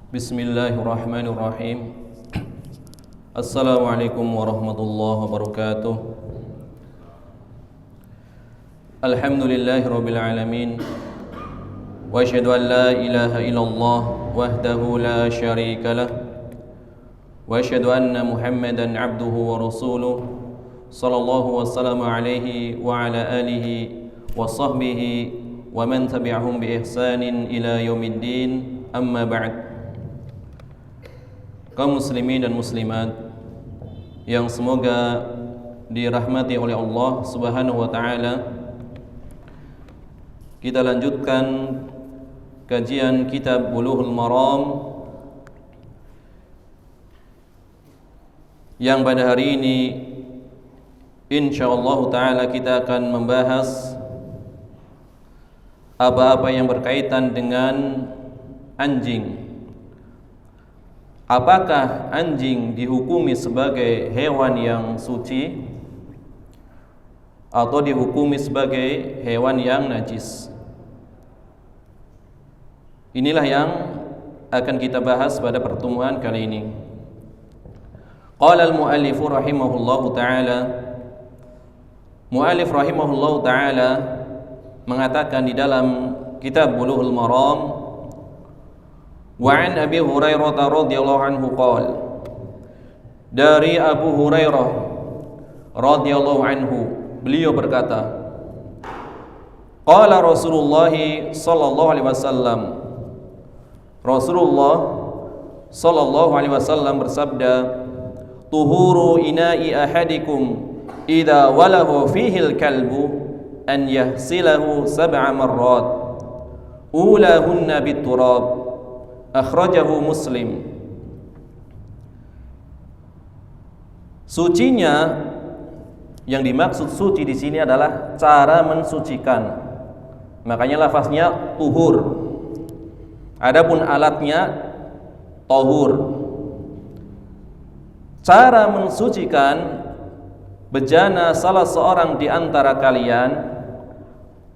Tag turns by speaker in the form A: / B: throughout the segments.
A: Bismillahirrahmanirrahim. Assalamualaikum warahmatullahi wabarakatuh. Alhamdulillahirabbil alamin. Wa asyhadu an la ilaha illallah wahdahu la syarika lah. Wa asyhadu anna Muhammadan abduhu wa rasuluh. Sallallahu wasallam alaihi wa ala alihi wa sahbihi wa man tabi'ahum bi ihsanin ila yaumiddin. Amma ba'd. Kaum muslimin dan muslimat yang semoga dirahmati oleh Allah Subhanahu wa taala, kita lanjutkan kajian kitab Bulughul Maram yang pada hari ini insyaallah taala kita akan membahas apa-apa yang berkaitan dengan anjing. Apakah anjing dihukumi sebagai hewan yang suci atau dihukumi sebagai hewan yang najis? Inilah yang akan kita bahas pada pertemuan kali ini. Qala al-muallif rahimahullahu taala, muallif rahimahullahu taala mengatakan di dalam kitab Bulughul Maram, wa an Abi Hurairah radhiyallahu anhu qala, dari Abu Hurairah radhiyallahu anhu beliau berkata, qala Rasulullah sallallahu alaihi wasallam, Rasulullah sallallahu alaihi wasallam bersabda, tuhuru ina'i ahadikum idza walahu fihi al-kalbu an yahsilahu sab'a marrat ulahunna bit-turab, akhrajahu Muslim. Sucinya, yang dimaksud suci di sini adalah cara mensucikan. Makanya lafaznya tuhur. Adapun alatnya tahur. Cara mensucikan bejana salah seorang di antara kalian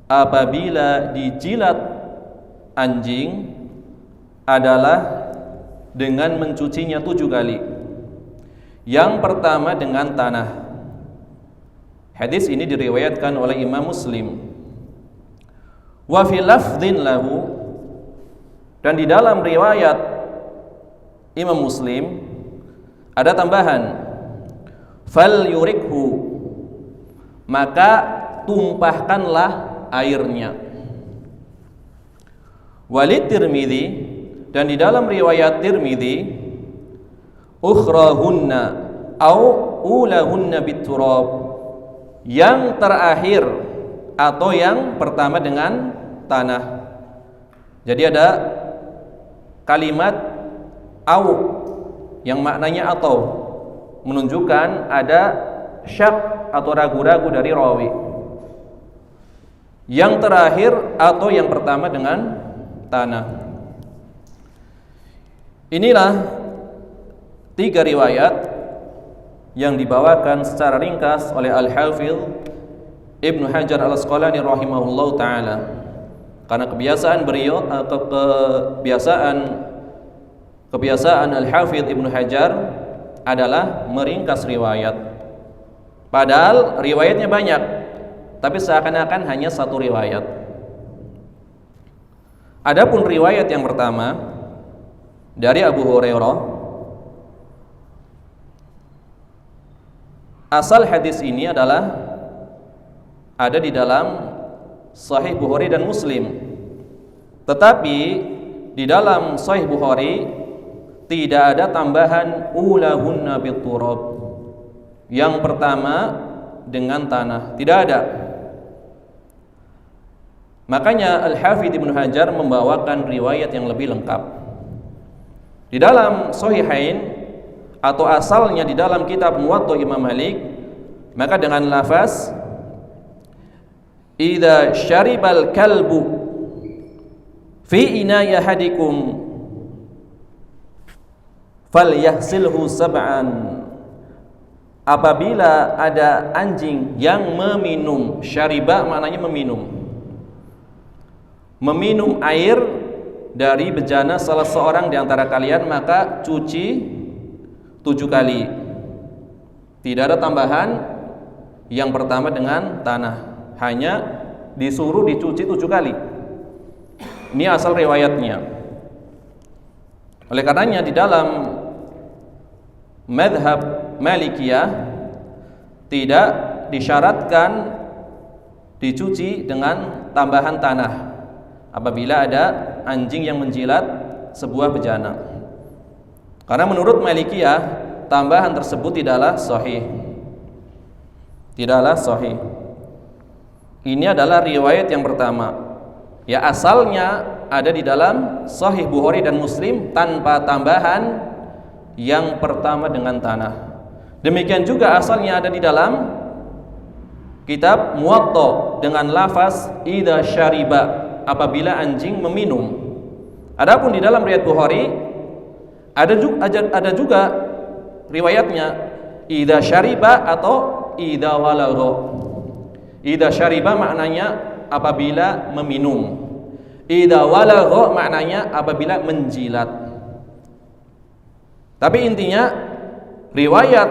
A: apabila dijilat anjing adalah dengan mencucinya 7 kali. Yang pertama dengan tanah. Hadis ini diriwayatkan oleh Imam Muslim. Wa fi lafdhin lahu, dan di dalam riwayat Imam Muslim ada tambahan, fal yurikhu, maka tumpahkanlah airnya. Walid Tirmidzi, dan di dalam riwayat Tirmidzi, ukhrahunna au ulahunna biturab, yang terakhir atau yang pertama dengan tanah. Jadi ada kalimat au yang maknanya atau, menunjukkan ada syak atau ragu-ragu dari rawi. Yang terakhir atau yang pertama dengan tanah. Inilah 3 riwayat yang dibawakan secara ringkas oleh Al-Hafidh Ibnu Hajar Al-Asqalani rahimahullahu taala. Karena kebiasaan beliau, kebiasaan Al-Hafidh Ibnu Hajar adalah meringkas riwayat. Padahal riwayatnya banyak, tapi seakan-akan hanya 1 riwayat. Adapun riwayat yang pertama dari Abu Hurairah, asal hadis ini adalah ada di dalam Sahih Bukhari dan Muslim. Tetapi di dalam Sahih Bukhari tidak ada tambahan ulahunna biturab, yang pertama dengan tanah, tidak ada. Makanya Al-Hafidh Ibnu Hajar membawakan riwayat yang lebih lengkap. Di dalam Sahihain atau asalnya di dalam kitab Muwatta Imam Malik, maka dengan lafaz idza syaribal kalbu fi ina'i ahadikum falyahsilhu sab'an, apabila ada anjing yang meminum, syariba maknanya meminum air dari bejana salah seorang di antara kalian, maka cuci 7 kali. Tidak ada tambahan yang pertama dengan tanah, hanya disuruh dicuci 7 kali. Ini asal riwayatnya. Oleh karenanya di dalam mazhab Malikiyah tidak disyaratkan dicuci dengan tambahan tanah apabila ada anjing yang menjilat sebuah bejana. Karena menurut Malikiyah tambahan tersebut tidaklah sahih. Tidaklah sahih. Ini adalah riwayat yang pertama. Ya, asalnya ada di dalam Sahih Bukhari dan Muslim tanpa tambahan yang pertama dengan tanah. Demikian juga asalnya ada di dalam kitab Muwatta dengan lafaz idza syariba, apabila anjing meminum. Adapun di dalam riwayat Bukhari ada juga riwayatnya idza syariba atau idza walagha. Idza syariba maknanya apabila meminum. Idza walagha maknanya apabila menjilat. Tapi intinya riwayat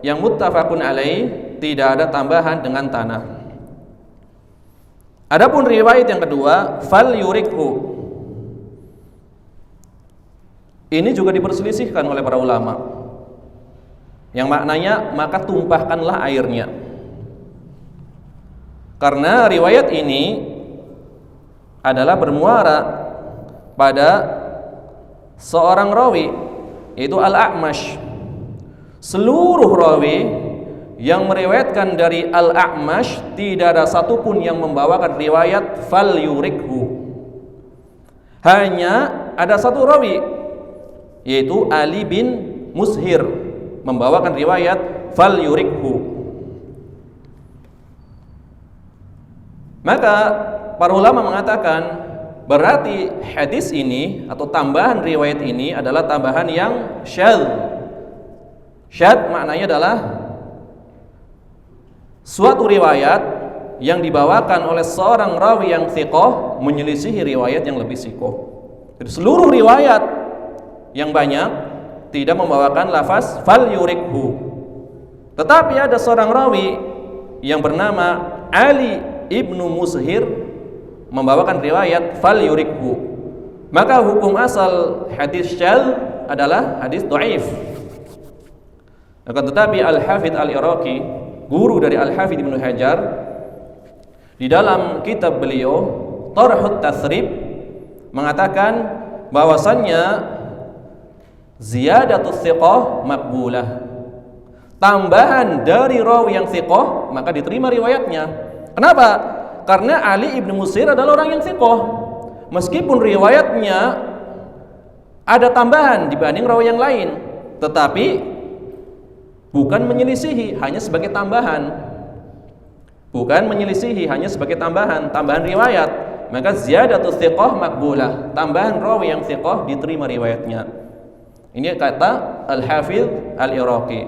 A: yang muttafaqun alaih tidak ada tambahan dengan tanah. Adapun riwayat yang kedua, fal yurikhu. Ini juga diperselisihkan oleh para ulama. Yang maknanya maka tumpahkanlah airnya. Karena riwayat ini adalah bermuara pada seorang rawi, yaitu Al-A'mash. Seluruh rawi yang meriwayatkan dari Al-A'mash tidak ada satupun yang membawakan riwayat fal yurikhu. Hanya ada satu rawi, yaitu Ali bin Mushir, membawakan riwayat fal yurikhu. Maka para ulama mengatakan berarti hadis ini atau tambahan riwayat ini adalah tambahan yang syadz. Syadz maknanya adalah suatu riwayat yang dibawakan oleh seorang rawi yang thiqah menyelisihi riwayat yang lebih thiqah. Jadi seluruh riwayat yang banyak tidak membawakan lafaz fal yurikhu. Tetapi ada seorang rawi yang bernama Ali Ibnu Mushir membawakan riwayat fal yurikhu. Maka hukum asal hadis syadz adalah hadis dhaif. Akan tetapi Al-Hafidz Al-Iraqi, guru dari Al-Hafidz Ibnu Hajar, di dalam kitab beliau Tarhut Tasrib mengatakan bahwasannya ziyadatus thiqah maqbulah. Tambahan dari rawi yang thiqah maka diterima riwayatnya. Kenapa? Karena Ali Ibnu Mushir adalah orang yang thiqah. Meskipun riwayatnya ada tambahan dibanding rawi yang lain, tetapi bukan menyelisihi, hanya sebagai tambahan. Bukan menyelisihi, hanya sebagai tambahan riwayat. Maka ziyadatus thiqah maqbulah. Tambahan rawi yang thiqah diterima riwayatnya. Ini kata Al-Hafidz Al-Iraqi.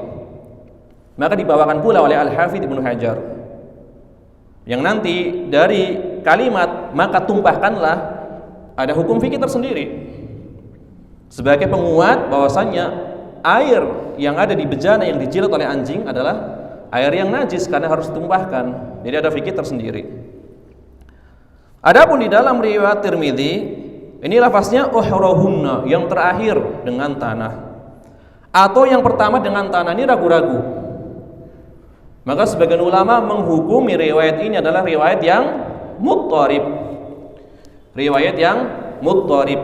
A: Maka dibawakan pula oleh Al-Hafidz Ibnu Hajar. Yang nanti dari kalimat maka tumpahkanlah ada hukum fikih tersendiri sebagai penguat bahwasannya air yang ada di bejana yang dijilat oleh anjing adalah air yang najis karena harus ditumpahkan. Jadi ada fikih tersendiri. Adapun di dalam riwayat Tirmidzi ini lafaznya uhrahunna, yang terakhir dengan tanah atau yang pertama dengan tanah, ini ragu-ragu. Maka sebagian ulama menghukumi riwayat ini adalah riwayat yang muttarib. Riwayat yang muttarib,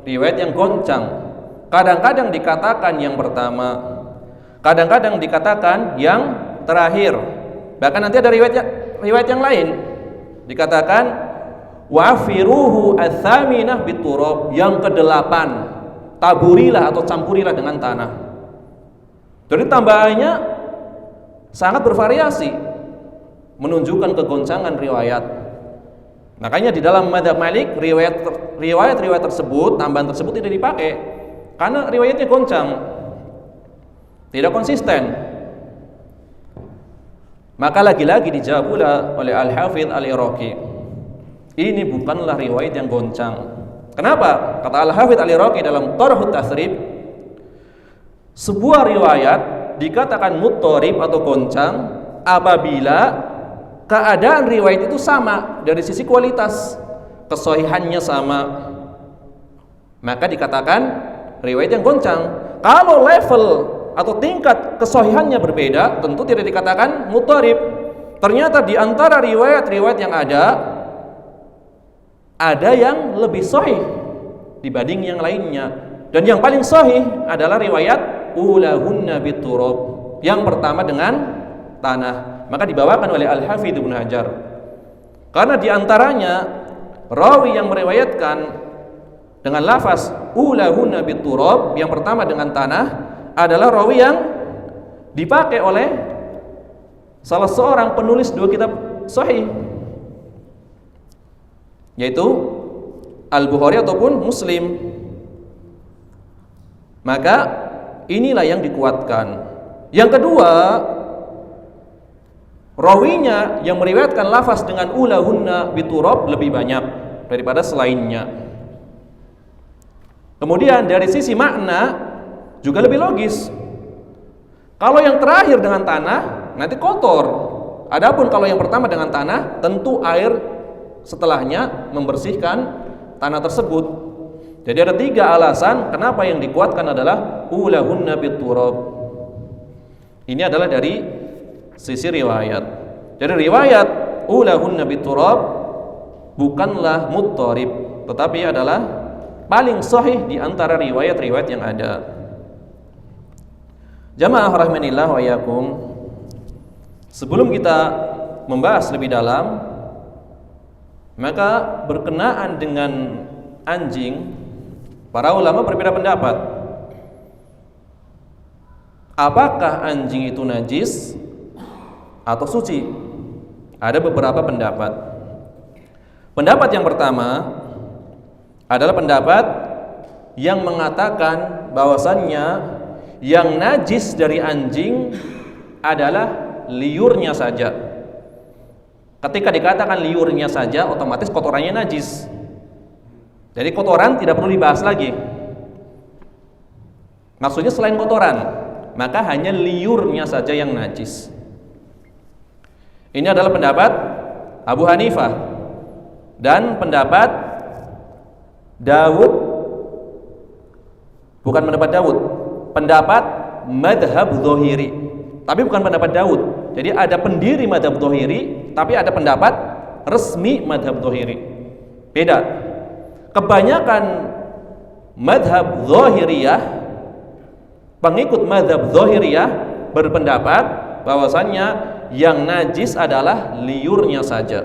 A: riwayat yang goncang. Kadang-kadang dikatakan yang pertama, kadang-kadang dikatakan yang terakhir. Bahkan nanti ada riwayat yang lain dikatakan wafiruhu ats-tsaminah biturab, yang ke-8 taburilah atau campurilah dengan tanah. Jadi tambahannya sangat bervariasi, menunjukkan kegoncangan riwayat. Makanya di dalam mazhab Malik riwayat tersebut, tambahan tersebut tidak dipakai karena riwayatnya goncang, tidak konsisten. Maka lagi-lagi dijawab pula oleh Al-Hafidz Al-Iraqi, ini bukanlah riwayat yang goncang, Kenapa? Kata Al-Hafidz Al-Iraqi dalam Tarhut Tasrib, sebuah riwayat dikatakan muttarib atau goncang apabila keadaan riwayat itu sama dari sisi kualitas, kesahihannya sama, maka dikatakan riwayat yang goncang. Kalau level atau tingkat kesahihannya berbeda, tentu tidak dikatakan muttarib. Ternyata di antara riwayat-riwayat yang ada yang lebih sahih dibanding yang lainnya, dan yang paling sahih adalah riwayat ulahunna biturab, yang pertama dengan tanah. Maka dibawakan oleh Al-Hafidz Ibnu Hajar, karena di antaranya rawi yang meriwayatkan dengan lafaz ulahunna biturab, yang pertama dengan tanah, adalah rawi yang dipakai oleh salah seorang penulis dua kitab sahih, yaitu Al-Bukhari ataupun Muslim. Maka inilah yang dikuatkan. Yang kedua, rawinya yang meriwayatkan lafaz dengan ulahunna biturab lebih banyak daripada selainnya. Kemudian dari sisi makna juga lebih logis. Kalau yang terakhir dengan tanah nanti kotor. Adapun kalau yang pertama dengan tanah, tentu air setelahnya membersihkan tanah tersebut. Jadi ada 3 alasan kenapa yang dikuatkan adalah ulahunna biturab. Ini adalah dari sisi riwayat. Jadi riwayat ulahunna biturab bukanlah muttarib, tetapi adalah paling sahih di antara riwayat-riwayat yang ada. Jamaah rahmanillah wa iyyakum, sebelum kita membahas lebih dalam, maka berkenaan dengan anjing, para ulama berbeda pendapat. Apakah anjing itu najis atau suci? Ada beberapa pendapat. Pendapat yang pertama adalah pendapat yang mengatakan bahwasannya yang najis dari anjing adalah liurnya saja. Ketika dikatakan liurnya saja, otomatis kotorannya najis. Jadi kotoran tidak perlu dibahas lagi. Maksudnya selain kotoran, maka hanya liurnya saja yang najis. Ini adalah pendapat Abu Hanifah dan pendapat Dawud, bukan pendapat Dawud, pendapat madhab Zahiri, tapi bukan pendapat Dawud. Jadi ada pendiri madhab Zahiri, tapi ada pendapat resmi madhab Zahiri. Beda. Kebanyakan madhab Zahiriyah, pengikut madhab Zahiriyah berpendapat bahwasannya yang najis adalah liurnya saja.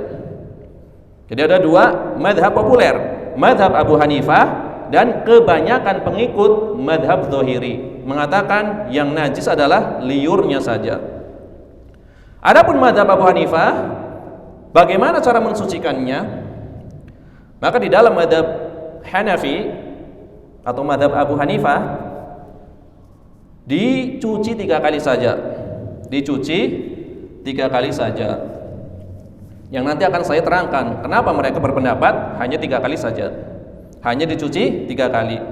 A: Jadi ada 2 madhab populer, madhab Abu Hanifah dan kebanyakan pengikut madhab Zahiri mengatakan yang najis adalah liurnya saja. Adapun madhab Abu Hanifah, bagaimana cara mensucikannya? Maka di dalam madhab Hanafi atau madhab Abu Hanifah, dicuci 3 kali saja. Dicuci 3 kali saja. Yang nanti akan saya terangkan kenapa mereka berpendapat hanya 3 kali saja. Hanya dicuci 3 kali.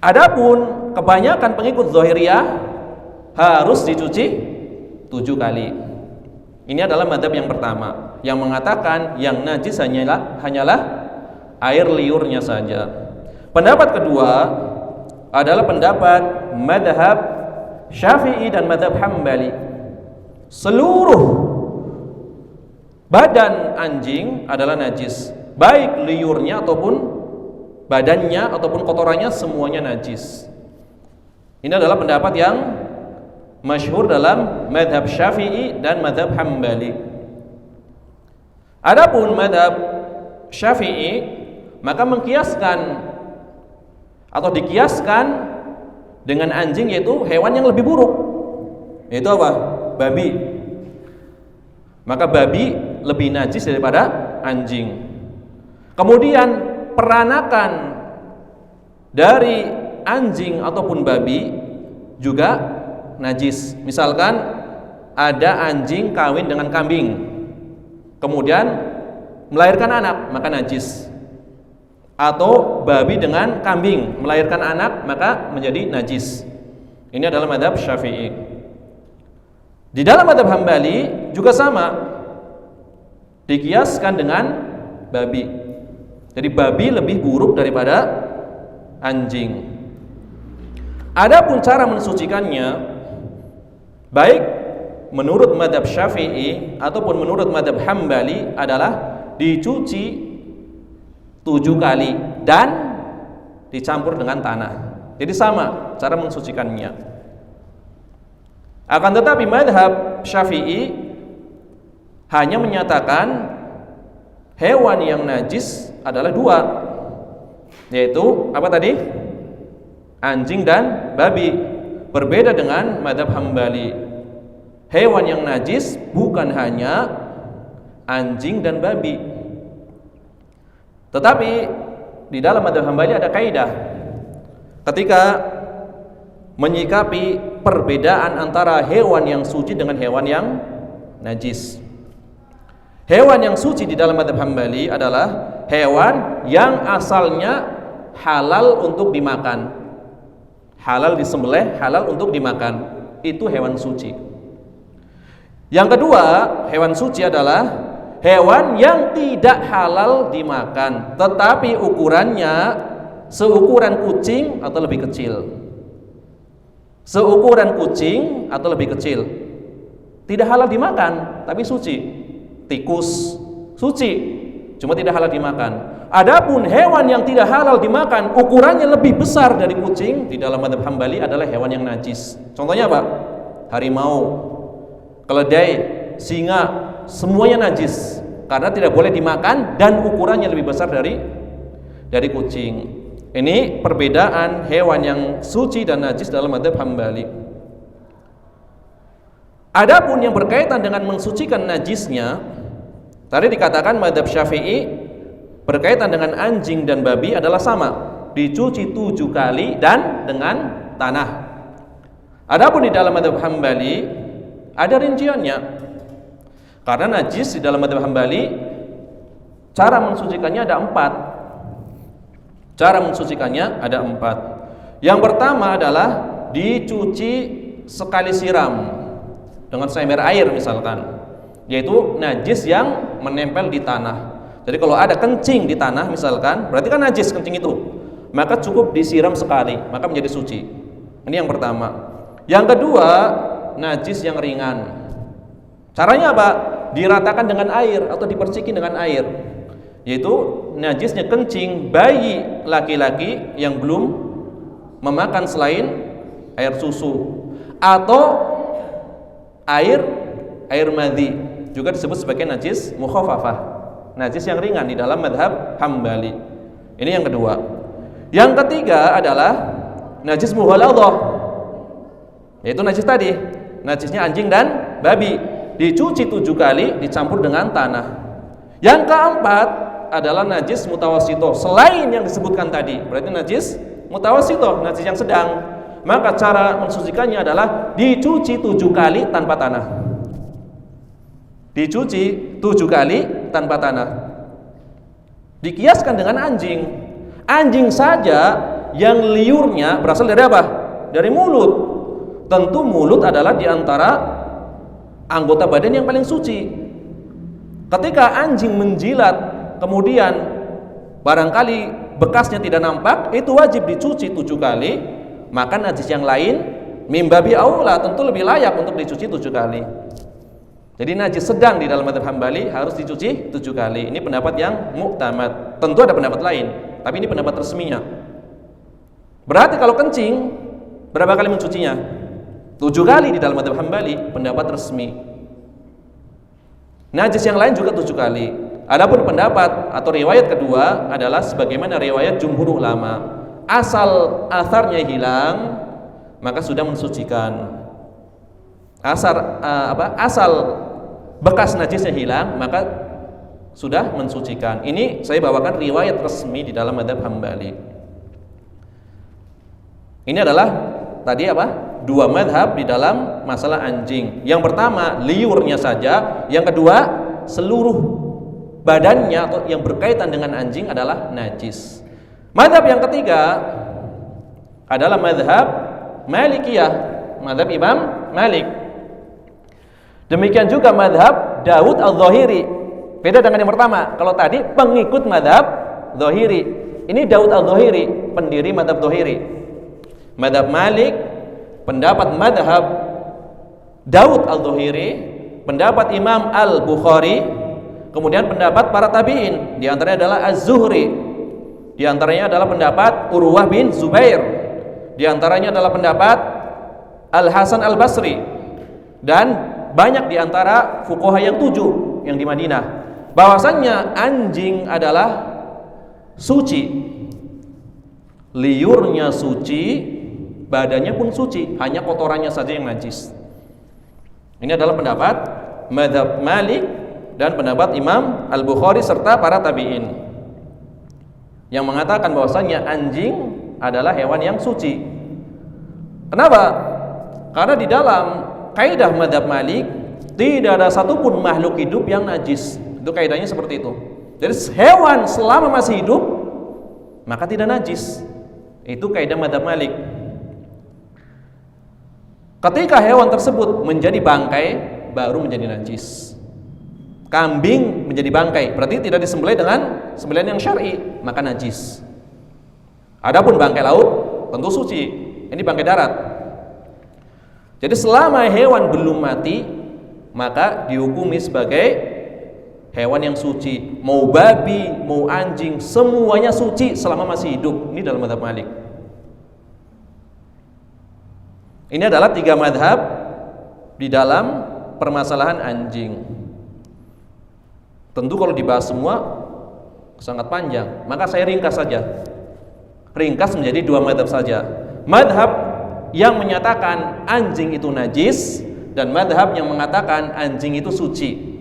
A: Adapun kebanyakan pengikut Zahiriyah harus dicuci 7 kali. Ini adalah madhab yang pertama, yang mengatakan yang najis hanyalah air liurnya saja. Pendapat kedua adalah pendapat madhab Syafi'i dan madhab Hambali. Seluruh badan anjing adalah najis, baik liurnya ataupun badannya ataupun kotorannya, semuanya najis. Ini adalah pendapat yang masyhur dalam madhab Syafi'i dan madhab Hambali. Adapun madhab Syafi'i, maka mengkiaskan atau dikiaskan dengan anjing, yaitu hewan yang lebih buruk, yaitu apa? Babi. Maka babi lebih najis daripada anjing. Kemudian peranakan dari anjing ataupun babi juga najis. Misalkan ada anjing kawin dengan kambing, kemudian melahirkan anak, maka najis. atau babi dengan kambing melahirkan anak maka menjadi najis. Ini adalah mazhab Syafi'i. Di dalam mazhab Hambali juga sama, dikiaskan dengan babi. Jadi babi lebih buruk daripada anjing. Adapun cara mensucikannya, baik menurut mazhab Syafi'i ataupun menurut mazhab Hambali adalah dicuci 7 kali dan dicampur dengan tanah. Jadi sama cara mensucikannya. Akan tetapi mazhab Syafi'i hanya menyatakan hewan yang najis adalah 2, yaitu apa tadi? Anjing dan babi. Berbeda dengan mazhab Hambali. Hewan yang najis bukan hanya anjing dan babi. Tetapi di dalam mazhab Hambali ada kaidah ketika menyikapi perbedaan antara hewan yang suci dengan hewan yang najis. Hewan yang suci di dalam mazhab Hambali adalah hewan yang asalnya halal untuk dimakan. Halal disembelih, halal untuk dimakan. Itu hewan suci. Yang kedua, hewan suci adalah hewan yang tidak halal dimakan, tetapi ukurannya seukuran kucing atau lebih kecil. Seukuran kucing atau lebih kecil. Tidak halal dimakan, tapi suci. Tikus suci, cuma tidak halal dimakan. Adapun hewan yang tidak halal dimakan, ukurannya lebih besar dari kucing, di dalam mazhab Hambali adalah hewan yang najis. Contohnya apa? Harimau, keledai, singa, semuanya najis karena tidak boleh dimakan dan ukurannya lebih besar dari kucing. Ini perbedaan hewan yang suci dan najis dalam mazhab Hambali. Adapun yang berkaitan dengan mensucikan najisnya, tadi dikatakan mazhab Syafi'i berkaitan dengan anjing dan babi adalah sama, dicuci 7 kali dan dengan tanah. Adapun di dalam mazhab Hambali ada rinciannya. Karena najis di dalam mazhab Hambali cara mensucikannya ada 4. Cara mensucikannya ada 4. Yang pertama adalah dicuci sekali siram dengan seember air misalkan, yaitu najis yang menempel di tanah. Jadi kalau ada kencing di tanah misalkan, berarti kan najis kencing itu, maka cukup disiram sekali, maka menjadi suci. Ini yang pertama. Yang kedua, najis yang ringan. Caranya apa? Diratakan dengan air atau dipercikin dengan air, yaitu najisnya kencing bayi laki-laki yang belum memakan selain air susu, atau air madhi, juga disebut sebagai najis mukhaffafah, najis yang ringan di dalam mazhab Hambali. Ini yang kedua. Yang ketiga adalah najis mughaladah, yaitu najis tadi, najisnya anjing dan babi, dicuci 7 kali dicampur dengan tanah. Yang keempat adalah najis mutawassithah, selain yang disebutkan tadi, berarti najis mutawassithah, najis yang sedang. Maka cara mensucikannya adalah dicuci 7 kali tanpa tanah. Dicuci 7 kali tanpa tanah. Dikiaskan dengan anjing. Anjing saja yang liurnya berasal dari apa? Dari mulut. Tentu mulut adalah diantara anggota badan yang paling suci. Ketika anjing menjilat kemudian barangkali bekasnya tidak nampak, itu wajib dicuci 7 kali. Maka najis yang lain mimbabi aula tentu lebih layak untuk dicuci 7 kali. Jadi najis sedang di dalam mazhab Hambali harus dicuci 7 kali. Ini pendapat yang muktamad. Tentu ada pendapat lain, tapi ini pendapat resminya. Berarti kalau kencing berapa kali mencucinya? 7 kali di dalam mazhab Hambali, pendapat resmi. Najis yang lain juga 7 kali. Adapun pendapat atau riwayat kedua adalah sebagaimana riwayat jumhur ulama. Asal asarnya hilang, maka sudah mensucikan. Asal bekas najisnya hilang, maka sudah mensucikan. Ini saya bawakan riwayat resmi di dalam mazhab Hambali. Ini adalah tadi dua mazhab di dalam masalah anjing. Yang pertama liurnya saja, yang kedua seluruh badannya atau yang berkaitan dengan anjing adalah najis. Madhab yang ketiga adalah madhab Malikiyah, madhab Imam Malik. Demikian juga madhab Daud al-Zahiri. Beda dengan yang pertama. Kalau tadi pengikut madhab Zahiri, ini Daud al-Zahiri, pendiri madhab Zahiri. Madhab Malik, pendapat madhab Daud al-Zahiri, pendapat Imam al-Bukhari, kemudian pendapat para tabi'in. Di antaranya adalah Az-Zuhri, di antaranya adalah pendapat Urwah bin Zubair, di antaranya adalah pendapat Al-Hasan al-Basri, dan banyak di antara fuqaha yang 7 yang di Madinah, bahwasannya anjing adalah suci, liurnya suci, badannya pun suci, hanya kotorannya saja yang najis. Ini adalah pendapat madhab Malik dan pendapat Imam Al-Bukhari serta para tabi'in yang mengatakan bahwasannya anjing adalah hewan yang suci. Kenapa? Karena di dalam kaidah madhab Malik tidak ada satupun makhluk hidup yang najis. Itu kaidahnya seperti itu. Jadi hewan selama masih hidup maka tidak najis. Itu kaidah madhab Malik. Ketika hewan tersebut menjadi bangkai baru menjadi najis. Kambing menjadi bangkai berarti tidak disembelih dengan sembelihan yang syar'i, maka najis. Adapun bangkai laut tentu suci. Ini bangkai darat. Jadi selama hewan belum mati maka dihukumi sebagai hewan yang suci. Mau babi, mau anjing, semuanya suci selama masih hidup. Ini dalam mazhab Malik. Ini adalah 3 mazhab di dalam permasalahan anjing. Tentu kalau dibahas semua sangat panjang, maka saya ringkas saja. Ringkas menjadi 2 mazhab saja. Mazhab yang menyatakan anjing itu najis dan mazhab yang mengatakan anjing itu suci.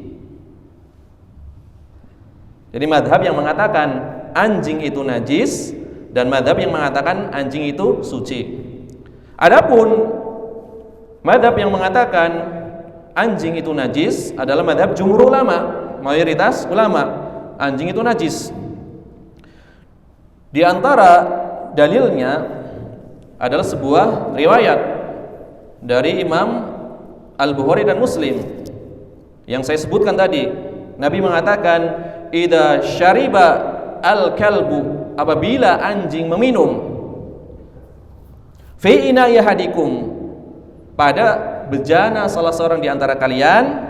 A: Jadi mazhab yang mengatakan anjing itu najis dan mazhab yang mengatakan anjing itu suci. Adapun mazhab yang mengatakan anjing itu najis adalah mazhab jumhur ulama, mayoritas ulama. Anjing itu najis. Di antara dalilnya adalah sebuah riwayat dari Imam Al-Bukhari dan Muslim yang saya sebutkan tadi. Nabi mengatakan, "Idza syariba al-kalbu," apabila anjing meminum, fi ina'i ahadikum, pada bejana salah seorang di antara kalian,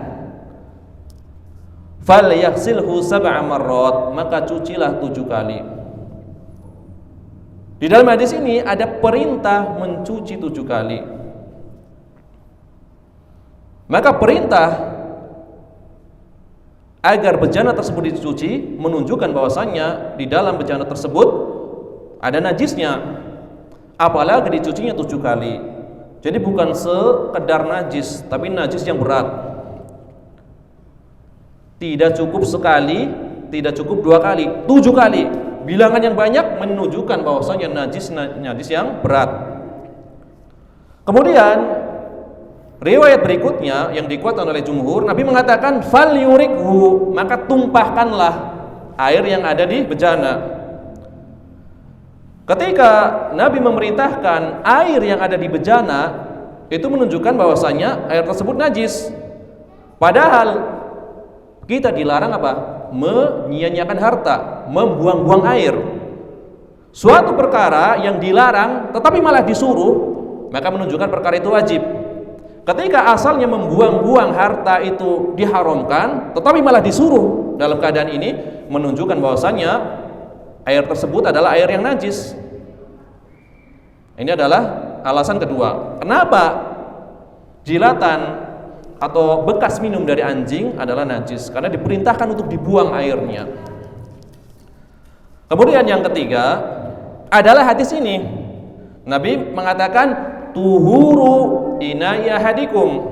A: falyaghsilhu sab'a marrat, maka cucilah 7 kali. Di dalam hadis ini ada perintah mencuci 7 kali. Maka perintah agar bejana tersebut dicuci menunjukkan bahwasannya di dalam bejana tersebut ada najisnya, apalagi dicucinya 7 kali. Jadi bukan sekedar najis, tapi najis yang berat. Tidak cukup sekali, tidak cukup 2 kali, 7 kali. Bilangan yang banyak menunjukkan bahwasanya najis yang berat. Kemudian riwayat berikutnya yang dikuatkan oleh jumhur, Nabi mengatakan fal yurikhu, maka tumpahkanlah air yang ada di bejana. Ketika Nabi memerintahkan air yang ada di bejana, itu menunjukkan bahwasanya air tersebut najis. Padahal kita dilarang apa? Menyia-nyiakan harta, membuang-buang air. Suatu perkara yang dilarang tetapi malah disuruh, maka menunjukkan perkara itu wajib. Ketika asalnya membuang-buang harta itu diharamkan, tetapi malah disuruh, dalam keadaan ini menunjukkan bahwasannya air tersebut adalah air yang najis. Ini adalah alasan kedua. Kenapa jilatan atau bekas minum dari anjing adalah najis? Karena diperintahkan untuk dibuang airnya. Kemudian yang ketiga adalah hadis ini. Nabi mengatakan tuhuru ina'i ahadikum,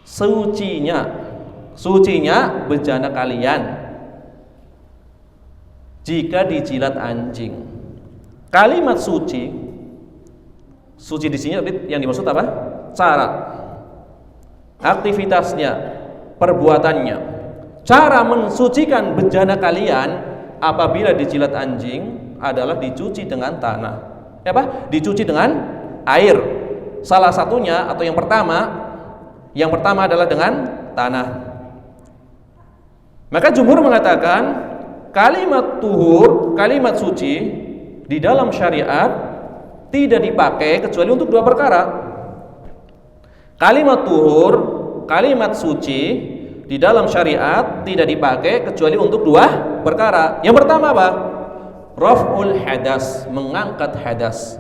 A: sucinya bejana kalian jika dijilat anjing. Kalimat suci di sini yang dimaksud apa? Cara, aktivitasnya, perbuatannya. Cara mensucikan bejana kalian apabila dijilat anjing adalah dicuci dengan tanah. Dicuci dengan air. Salah satunya atau yang pertama adalah dengan tanah. Maka jumhur mengatakan kalimat tuhur, kalimat suci di dalam syariat tidak dipakai kecuali untuk dua perkara. Kalimat tuhur, kalimat suci di dalam syariat tidak dipakai kecuali untuk dua perkara. Yang pertama apa? Raf'ul hadas, mengangkat hadas.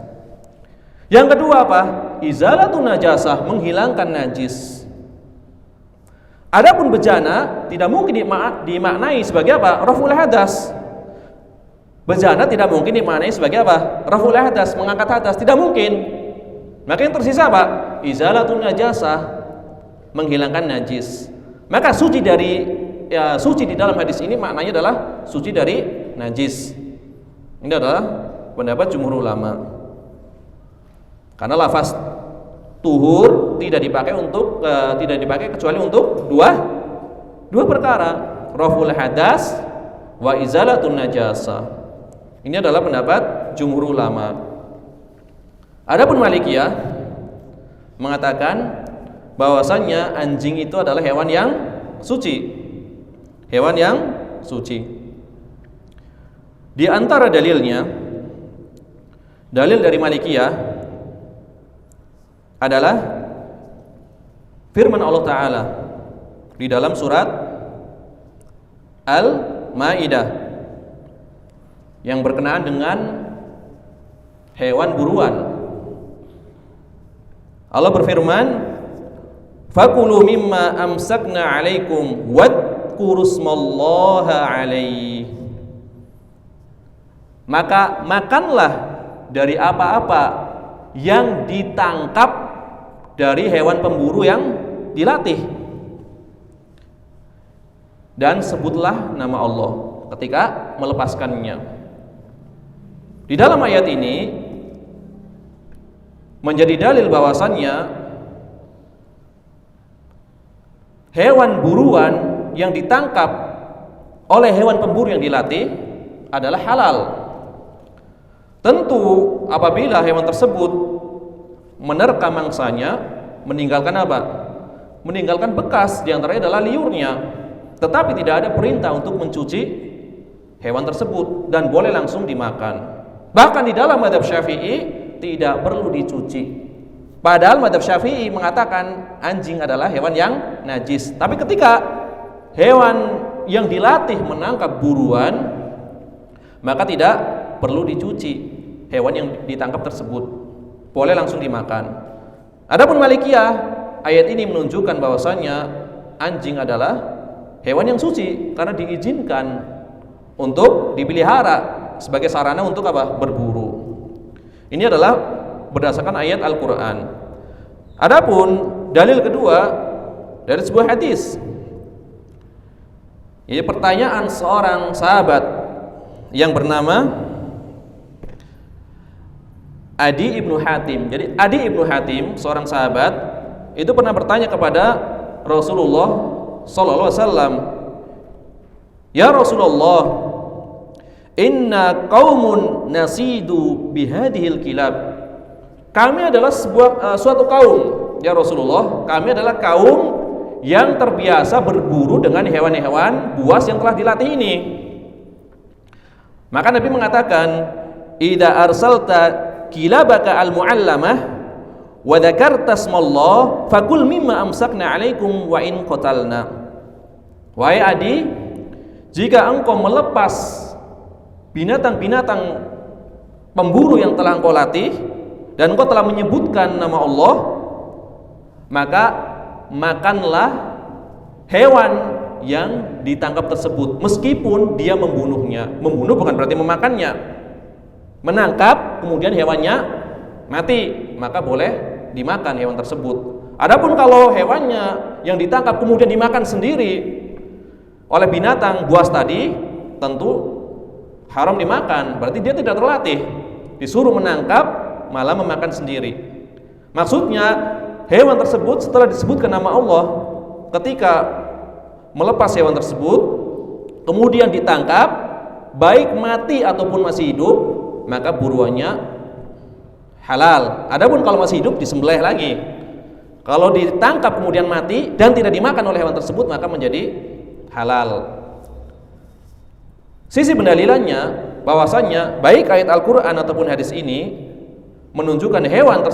A: Yang kedua apa? Izalatun najasah, menghilangkan najis. Adapun bejana tidak mungkin dimaknai sebagai apa? Raf'ul hadas. Bejana tidak mungkin dimaknai sebagai apa? Raf'ul hadas, mengangkat hadas, tidak mungkin. Maka yang tersisa apa? Izalatun najasah, menghilangkan najis. Maka suci di dalam hadis ini maknanya adalah suci dari najis. Ini adalah pendapat jumhur ulama. Karena lafaz tuhur tidak dipakai kecuali untuk dua perkara, raf'ul hadas wa izalatun najasa. Ini adalah pendapat jumhur ulama. Adapun Malikiyah mengatakan bahwasannya anjing itu adalah hewan yang suci. Hewan yang suci. Di antara dalilnya, dalil dari Malikiyah adalah firman Allah Ta'ala di dalam surat Al-Ma'idah yang berkenaan dengan hewan buruan. Allah berfirman, fakulu mimma amsakna 'alaikum wadhkurusmallaha 'alaihi. Maka makanlah dari apa-apa yang ditangkap dari hewan pemburu yang dilatih, dan sebutlah nama Allah ketika melepaskannya. Di dalam ayat ini menjadi dalil bahwasannya hewan buruan yang ditangkap oleh hewan pemburu yang dilatih adalah halal. Tentu apabila hewan tersebut menerkam mangsanya, meninggalkan apa? Meninggalkan bekas, di antaranya adalah liurnya. Tetapi tidak ada perintah untuk mencuci hewan tersebut dan boleh langsung dimakan. Bahkan di dalam mazhab Syafi'i tidak perlu dicuci. Padahal mazhab Syafi'i mengatakan anjing adalah hewan yang najis. Tapi ketika hewan yang dilatih menangkap buruan, maka tidak perlu dicuci hewan yang ditangkap tersebut, boleh langsung dimakan. Adapun Malikiyah, ayat ini menunjukkan bahwasannya anjing adalah hewan yang suci karena diizinkan untuk dipelihara sebagai sarana untuk apa? Berburu. Ini adalah berdasarkan ayat Al-Quran. Adapun dalil kedua dari sebuah hadis, ini pertanyaan seorang sahabat yang bernama Adi ibnu Hatim. Jadi Adi ibnu Hatim, seorang sahabat, itu pernah bertanya kepada Rasulullah Sallallahu Alaihi Wasallam, ya Rasulullah, inna qaumun nasidu bihadhil kilab. Kami adalah suatu kaum, ya Rasulullah, kami adalah kaum yang terbiasa berburu dengan hewan-hewan buas yang telah dilatih ini. Maka Nabi mengatakan, idza arsalta kilabaka al-mu'allamah wa dzakarta ismallah fakul mimma amsakna 'alaikum wa in qatalna. Wahai Adi, jika engkau melepas binatang-binatang pemburu yang telah engkau latih dan engkau telah menyebutkan nama Allah, maka makanlah hewan yang ditangkap tersebut meskipun dia membunuhnya. Membunuh bukan berarti memakannya. Menangkap kemudian hewannya mati, maka boleh dimakan hewan tersebut. Adapun kalau hewannya yang ditangkap kemudian dimakan sendiri oleh binatang buas tadi, tentu haram dimakan. Berarti dia tidak terlatih, disuruh menangkap malah memakan sendiri. Maksudnya hewan tersebut setelah disebutkan nama Allah, ketika melepas hewan tersebut kemudian ditangkap, baik mati ataupun masih hidup, maka buruannya halal. Adapun kalau masih hidup disembelih lagi. Kalau ditangkap kemudian mati dan tidak dimakan oleh hewan tersebut, maka menjadi halal. Sisi pendalilannya bahwasannya baik ayat Al-Qur'an ataupun hadis ini menunjukkan hewan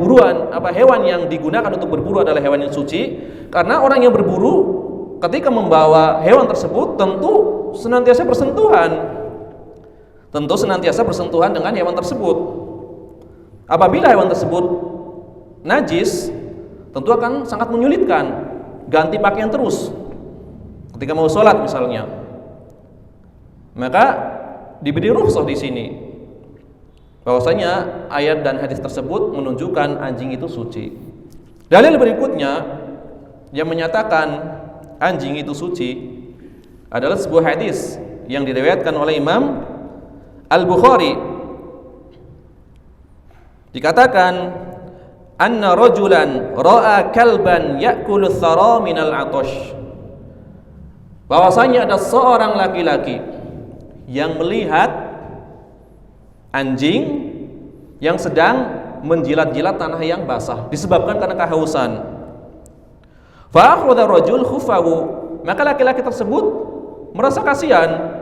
A: buruan, hewan yang digunakan untuk berburu adalah hewan yang suci, karena orang yang berburu ketika membawa hewan tersebut tentu senantiasa bersentuhan dengan hewan tersebut. Apabila hewan tersebut najis, tentu akan sangat menyulitkan ganti pakaian terus ketika mau sholat misalnya. Maka diberi rukhsah di sini bahwasanya ayat dan hadis tersebut menunjukkan anjing itu suci. Dalil berikutnya yang menyatakan anjing itu suci adalah sebuah hadis yang diriwayatkan oleh Imam Al-Bukhari. Dikatakan anna rajulan ra'a kalban ya'kulu thara minal 'atash. Bahwasanya ada seorang laki-laki yang melihat anjing yang sedang menjilat-jilat tanah yang basah disebabkan karena kehausan. Fa akhadha rajul khuffahu, maka laki-laki tersebut merasa kasihan.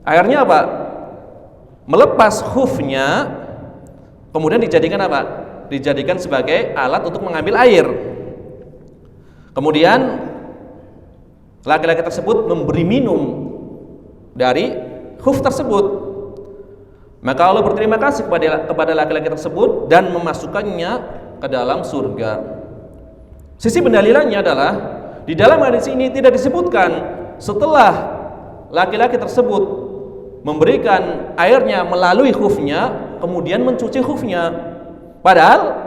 A: Akhirnya apa? Melepas khufnya, kemudian dijadikan apa? Dijadikan sebagai alat untuk mengambil air. Kemudian laki-laki tersebut memberi minum dari khuf tersebut. Maka Allah berterima kasih kepada laki-laki tersebut dan memasukkannya ke dalam surga. Sisi pendalilannya adalah di dalam hadis ini tidak disebutkan setelah laki-laki tersebut memberikan airnya melalui khufnya kemudian mencuci khufnya, padahal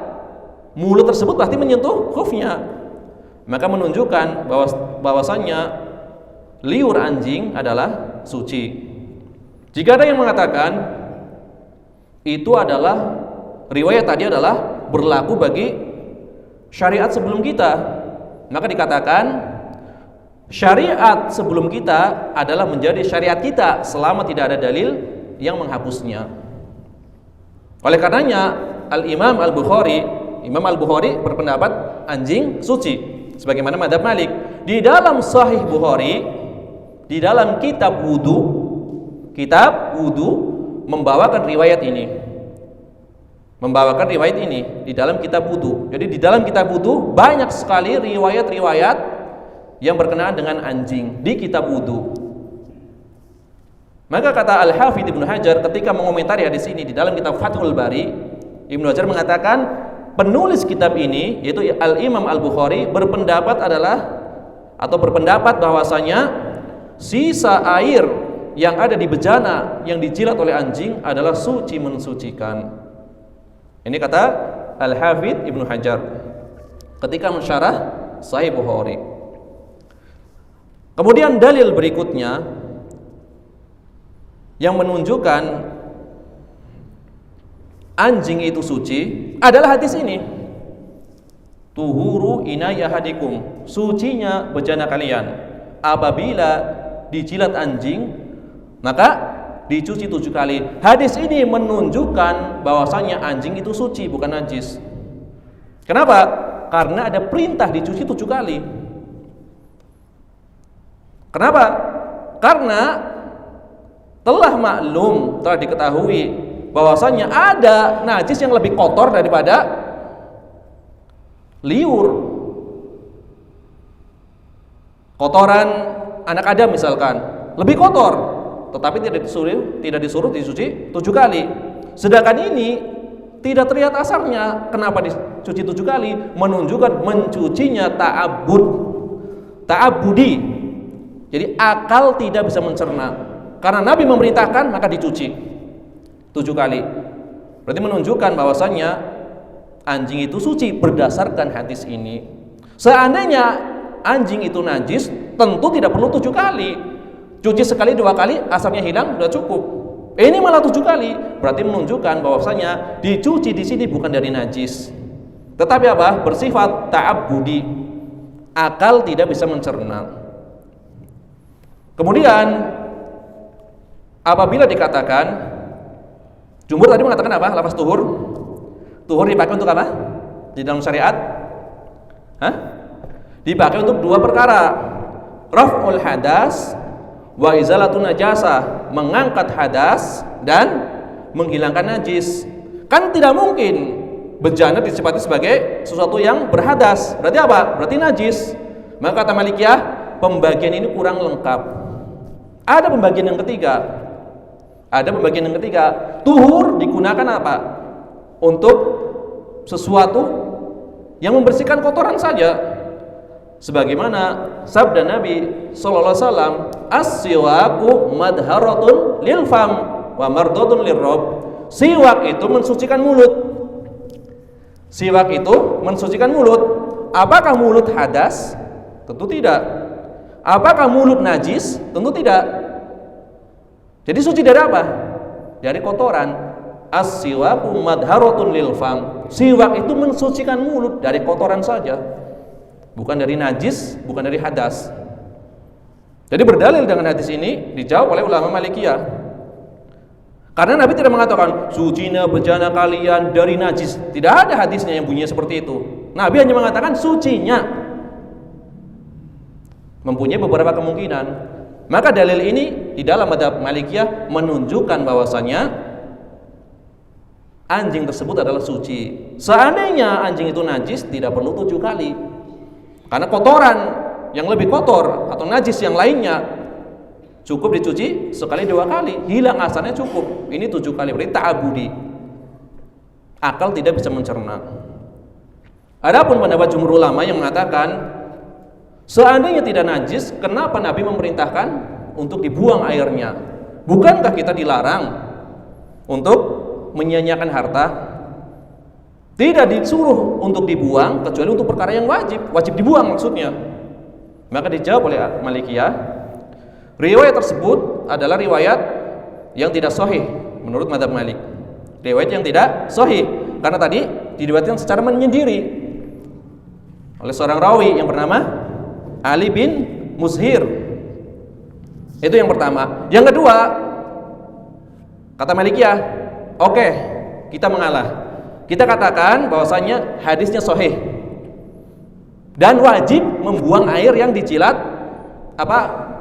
A: mulut tersebut pasti menyentuh khufnya. Maka menunjukkan bahwasannya liur anjing adalah suci. Jika ada yang mengatakan itu adalah riwayat tadi adalah berlaku bagi syariat sebelum kita, maka dikatakan syariat sebelum kita adalah menjadi syariat kita selama tidak ada dalil yang menghapusnya. Oleh karenanya Imam Al-Bukhari berpendapat anjing suci sebagaimana madzhab Malik. Di dalam Sahih Bukhari, di dalam kitab wudu membawakan riwayat ini di dalam kitab wudu. Jadi di dalam kitab wudu banyak sekali riwayat-riwayat yang berkenaan dengan anjing di kitab wudu. Maka kata Al-Hafidz Ibnu Hajar ketika mengomentari hadis ini di dalam kitab Fathul Bari, Ibnu Hajar mengatakan penulis kitab ini yaitu Al-Imam Al-Bukhari berpendapat bahwasanya sisa air yang ada di bejana yang dijilat oleh anjing adalah suci mensucikan. Ini kata Al-Hafidz Ibnu Hajar ketika mensyarah Sahih Bukhari. Kemudian dalil berikutnya yang menunjukkan anjing itu suci adalah hadis ini. Tuhuru inaya hadikum, sucinya bejana kalian. Apabila dijilat anjing maka dicuci 7 kali. Hadis ini menunjukkan bahwasanya anjing itu suci, bukan najis. Kenapa? Karena ada perintah dicuci 7 kali. Kenapa? Karena telah maklum, telah diketahui bahwasanya ada najis yang lebih kotor daripada liur. Kotoran anak Adam misalkan lebih kotor, tetapi tidak disuruh dicuci 7 kali. Sedangkan ini tidak terlihat asarnya. Kenapa dicuci 7 kali? Menunjukkan mencucinya ta'abbudi. Jadi akal tidak bisa mencerna. Karena Nabi memerintahkan maka dicuci 7 kali. Berarti menunjukkan bahwasannya anjing itu suci berdasarkan hadis ini. Seandainya anjing itu najis, tentu tidak perlu 7 kali. Cuci sekali 2 kali, asapnya hilang, sudah cukup. Ini malah 7 kali, berarti menunjukkan bahwasanya dicuci di sini bukan dari najis, tetapi apa? Bersifat ta'abbudi. Akal tidak bisa mencerna. Kemudian apabila dikatakan, jumhur tadi mengatakan apa? Lafaz tuhur. Tuhur dipakai untuk apa? Di dalam syariat? Dipakai untuk dua perkara. Raf'ul hadas wa izalatun najasah, mengangkat hadas dan menghilangkan najis. Kan tidak mungkin bejana disifati sebagai sesuatu yang berhadas. Berarti apa? Berarti najis. Maka kata Malikiyah, pembagian ini kurang lengkap. Ada pembagian yang ketiga. Tuhur digunakan apa? Untuk sesuatu yang membersihkan kotoran saja. Sebagaimana sabda Nabi sallallahu alaihi wasallam, as-siwaku madharatun lil fam wa mardatun lirrabb. Siwak itu mensucikan mulut. Apakah mulut hadas? Tentu tidak. Apakah mulut najis? Tentu tidak. Jadi suci dari apa? Dari kotoran. As-siwaku madharatun lil fam. Siwak itu mensucikan mulut dari kotoran saja. Bukan dari najis, bukan dari hadas. Jadi berdalil dengan hadis ini dijawab oleh ulama Malikiyah. Karena Nabi tidak mengatakan sucinya bejana kalian dari najis. Tidak ada hadisnya yang bunyinya seperti itu. Nabi hanya mengatakan sucinya. Mempunyai beberapa kemungkinan. Maka dalil ini di dalam mazhab Malikiyah menunjukkan bahwasanya anjing tersebut adalah suci. Seandainya anjing itu najis, tidak perlu 7 kali. Karena kotoran yang lebih kotor atau najis yang lainnya cukup dicuci sekali 2 kali, hilang asalnya cukup. Ini 7 kali, berarti ta'abudi. Akal tidak bisa mencerna. Adapun pendapat jumhur ulama yang mengatakan seandainya tidak najis, kenapa Nabi memerintahkan untuk dibuang airnya? Bukankah kita dilarang untuk menyia-nyiakan harta? Tidak disuruh untuk dibuang kecuali untuk perkara yang wajib dibuang maksudnya. Maka dijawab oleh Malikiyah, riwayat tersebut adalah riwayat yang tidak sahih menurut mazhab Malik. Riwayat yang tidak sahih karena tadi diriwayatkan secara menyendiri oleh seorang rawi yang bernama Ali bin Mushir. Itu yang pertama. Yang kedua, kata Malikiyah, oke, kita mengalah. Kita katakan bahwasanya hadisnya sahih dan wajib membuang air yang dijilat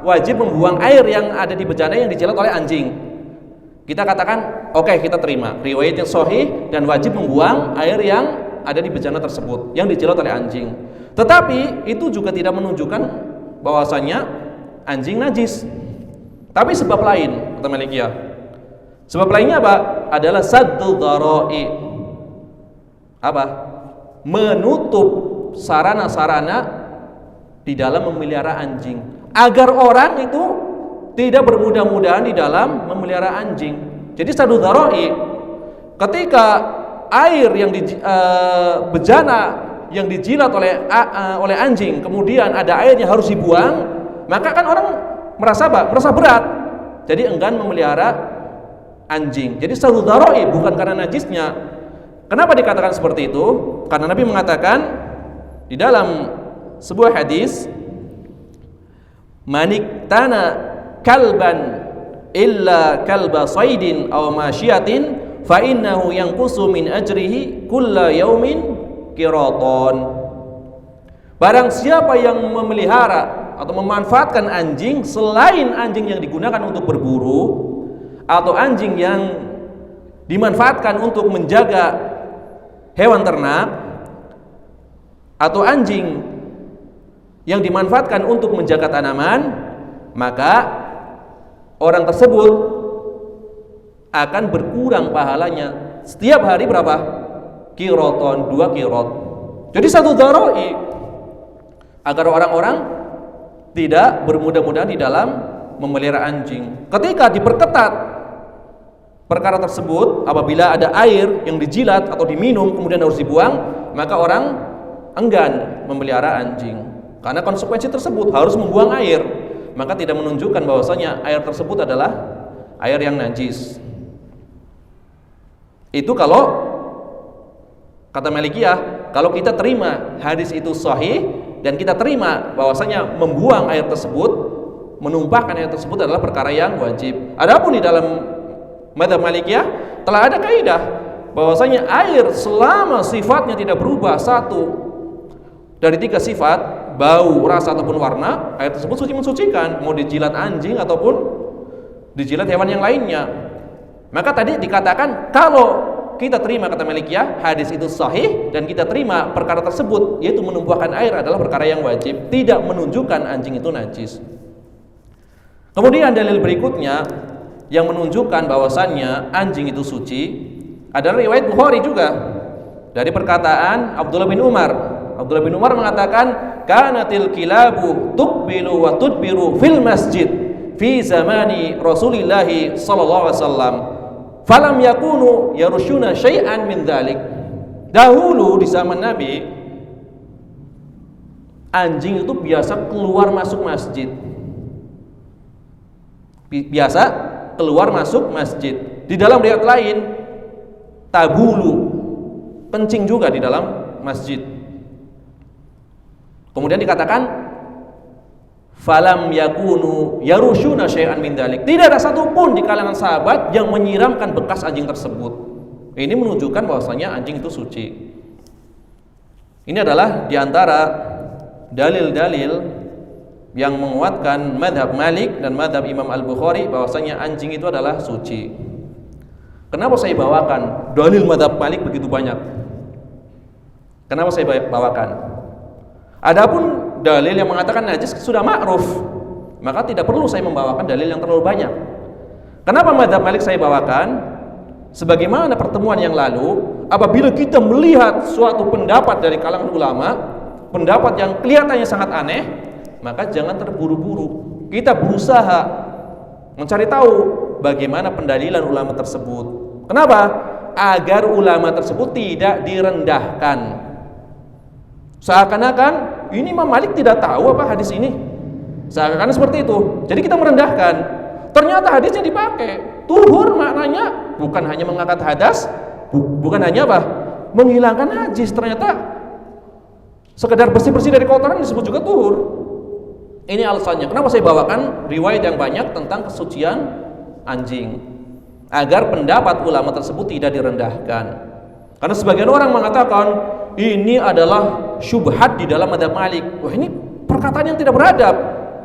A: wajib membuang air yang ada di bejana yang dijilat oleh anjing. Kita katakan oke, kita terima riwayatnya sahih dan wajib membuang air yang ada di bejana tersebut yang dijilat oleh anjing. Tetapi itu juga tidak menunjukkan bahwasanya anjing najis. Tapi sebab lain, kata Malikiyah. Sebab lainnya apa? Adalah saddu dhara'i. Menutup sarana-sarana di dalam memelihara anjing agar orang itu tidak bermudah-mudahan di dalam memelihara anjing. Jadi saddu dhara'i, ketika air yang bejana yang dijilat oleh anjing kemudian ada airnya harus dibuang, maka kan orang merasa berat, jadi enggan memelihara anjing. Jadi saddu dhara'i bukan karena najisnya. Kenapa dikatakan seperti itu? Karena Nabi mengatakan di dalam sebuah hadis, maniktana kalban illa kalba saydin aw masyiatin fa innahu yanqusu min ajrihi kulla yaumin qiraton. Barang siapa yang memelihara atau memanfaatkan anjing selain anjing yang digunakan untuk berburu atau anjing yang dimanfaatkan untuk menjaga hewan ternak atau anjing yang dimanfaatkan untuk menjaga tanaman, maka orang tersebut akan berkurang pahalanya setiap hari berapa? Qiroton, 2 qirot. Jadi saddu dhara'i agar orang-orang tidak bermudah-mudahan di dalam memelihara anjing. Ketika diperketat perkara tersebut, apabila ada air yang dijilat atau diminum kemudian harus dibuang, maka orang enggan memelihara anjing karena konsekuensi tersebut harus membuang air. Maka tidak menunjukkan bahwasanya air tersebut adalah air yang najis. Itu kalau kata Malikiyah, kalau kita terima hadis itu sahih dan kita terima bahwasanya membuang air tersebut menumpahkan air tersebut adalah perkara yang wajib. Adapun di dalam mazhab Malikiyah telah ada kaidah bahwasanya air selama sifatnya tidak berubah satu dari 3 sifat, bau, rasa ataupun warna, air tersebut suci mensucikan, mau dijilat anjing ataupun dijilat hewan yang lainnya. Maka tadi dikatakan kalau kita terima kata Malikiyah hadis itu sahih dan kita terima perkara tersebut yaitu menumpahkan air adalah perkara yang wajib, tidak menunjukkan anjing itu najis. Kemudian dalil berikutnya yang menunjukkan bahwasannya anjing itu suci adalah riwayat Bukhari juga dari perkataan Abdullah bin Umar. Abdullah bin Umar mengatakan kanatil kilabu tuqbilu wa tudbiru fil masjid fi zamani Rasulillah sallallahu alaihi wasallam falam yakunu yarushuna syai'an min dzalik. Dahulu di zaman Nabi anjing itu biasa keluar masuk masjid. Biasa keluar masuk masjid. Di dalam riwayat lain tabulu, kencing juga di dalam masjid. Kemudian dikatakan falam yakunu yarushuna syai'an min dzalik. Tidak ada satupun di kalangan sahabat yang menyiramkan bekas anjing tersebut. Ini menunjukkan bahwasanya anjing itu suci. Ini adalah diantara dalil-dalil yang menguatkan madhab Malik dan madhab Imam Al-Bukhari bahwasanya anjing itu adalah suci. Kenapa saya bawakan dalil madhab Malik begitu banyak? Kenapa saya bawakan? Adapun dalil yang mengatakan najis sudah ma'ruf, maka tidak perlu saya membawakan dalil yang terlalu banyak. Kenapa madhab Malik saya bawakan? Sebagaimana pertemuan yang lalu, apabila kita melihat suatu pendapat dari kalangan ulama, pendapat yang kelihatannya sangat aneh, maka jangan terburu-buru. Kita berusaha mencari tahu bagaimana pendalilan ulama tersebut. Kenapa? Agar ulama tersebut tidak direndahkan. Seakan-akan ini Imam Malik tidak tahu apa hadis ini. Seakan-akan seperti itu. Jadi kita merendahkan. Ternyata hadisnya dipakai. Tuhur maknanya bukan hanya mengangkat hadas, bukan hanya apa? Menghilangkan najis. Ternyata sekedar bersih-bersih dari kotoran disebut juga tuhur. Ini alasannya. Kenapa saya bawakan riwayat yang banyak tentang kesucian anjing, agar pendapat ulama tersebut tidak direndahkan. Karena sebagian orang mengatakan ini adalah syubhat di dalam mazhab Malik. Wah, ini perkataan yang tidak beradab.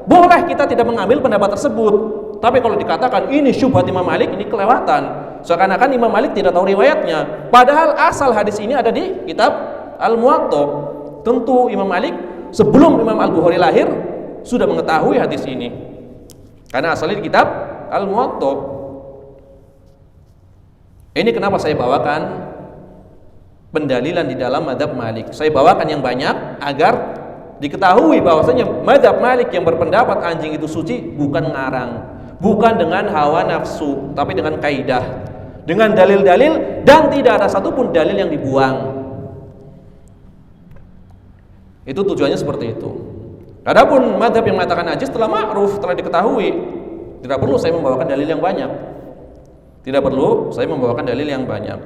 A: Boleh kita tidak mengambil pendapat tersebut. Tapi kalau dikatakan ini syubhat Imam Malik, ini kelewatan. Seakan-akan Imam Malik tidak tahu riwayatnya. Padahal asal hadis ini ada di kitab Al-Muwatta. Tentu Imam Malik sebelum Imam Al-Bukhari lahir sudah mengetahui hadis ini. Karena asalnya di kitab Al-Muwatta. Ini kenapa saya bawakan pendalilan di dalam mazhab Malik. Saya bawakan yang banyak agar diketahui bahwasanya mazhab Malik yang berpendapat anjing itu suci bukan ngarang, bukan dengan hawa nafsu, tapi dengan kaidah, dengan dalil-dalil, dan tidak ada satupun dalil yang dibuang. Itu tujuannya seperti itu. Adapun mazhab yang mengatakan najis telah ma'ruf, telah diketahui. Tidak perlu saya membawakan dalil yang banyak. Tidak perlu saya membawakan dalil yang banyak.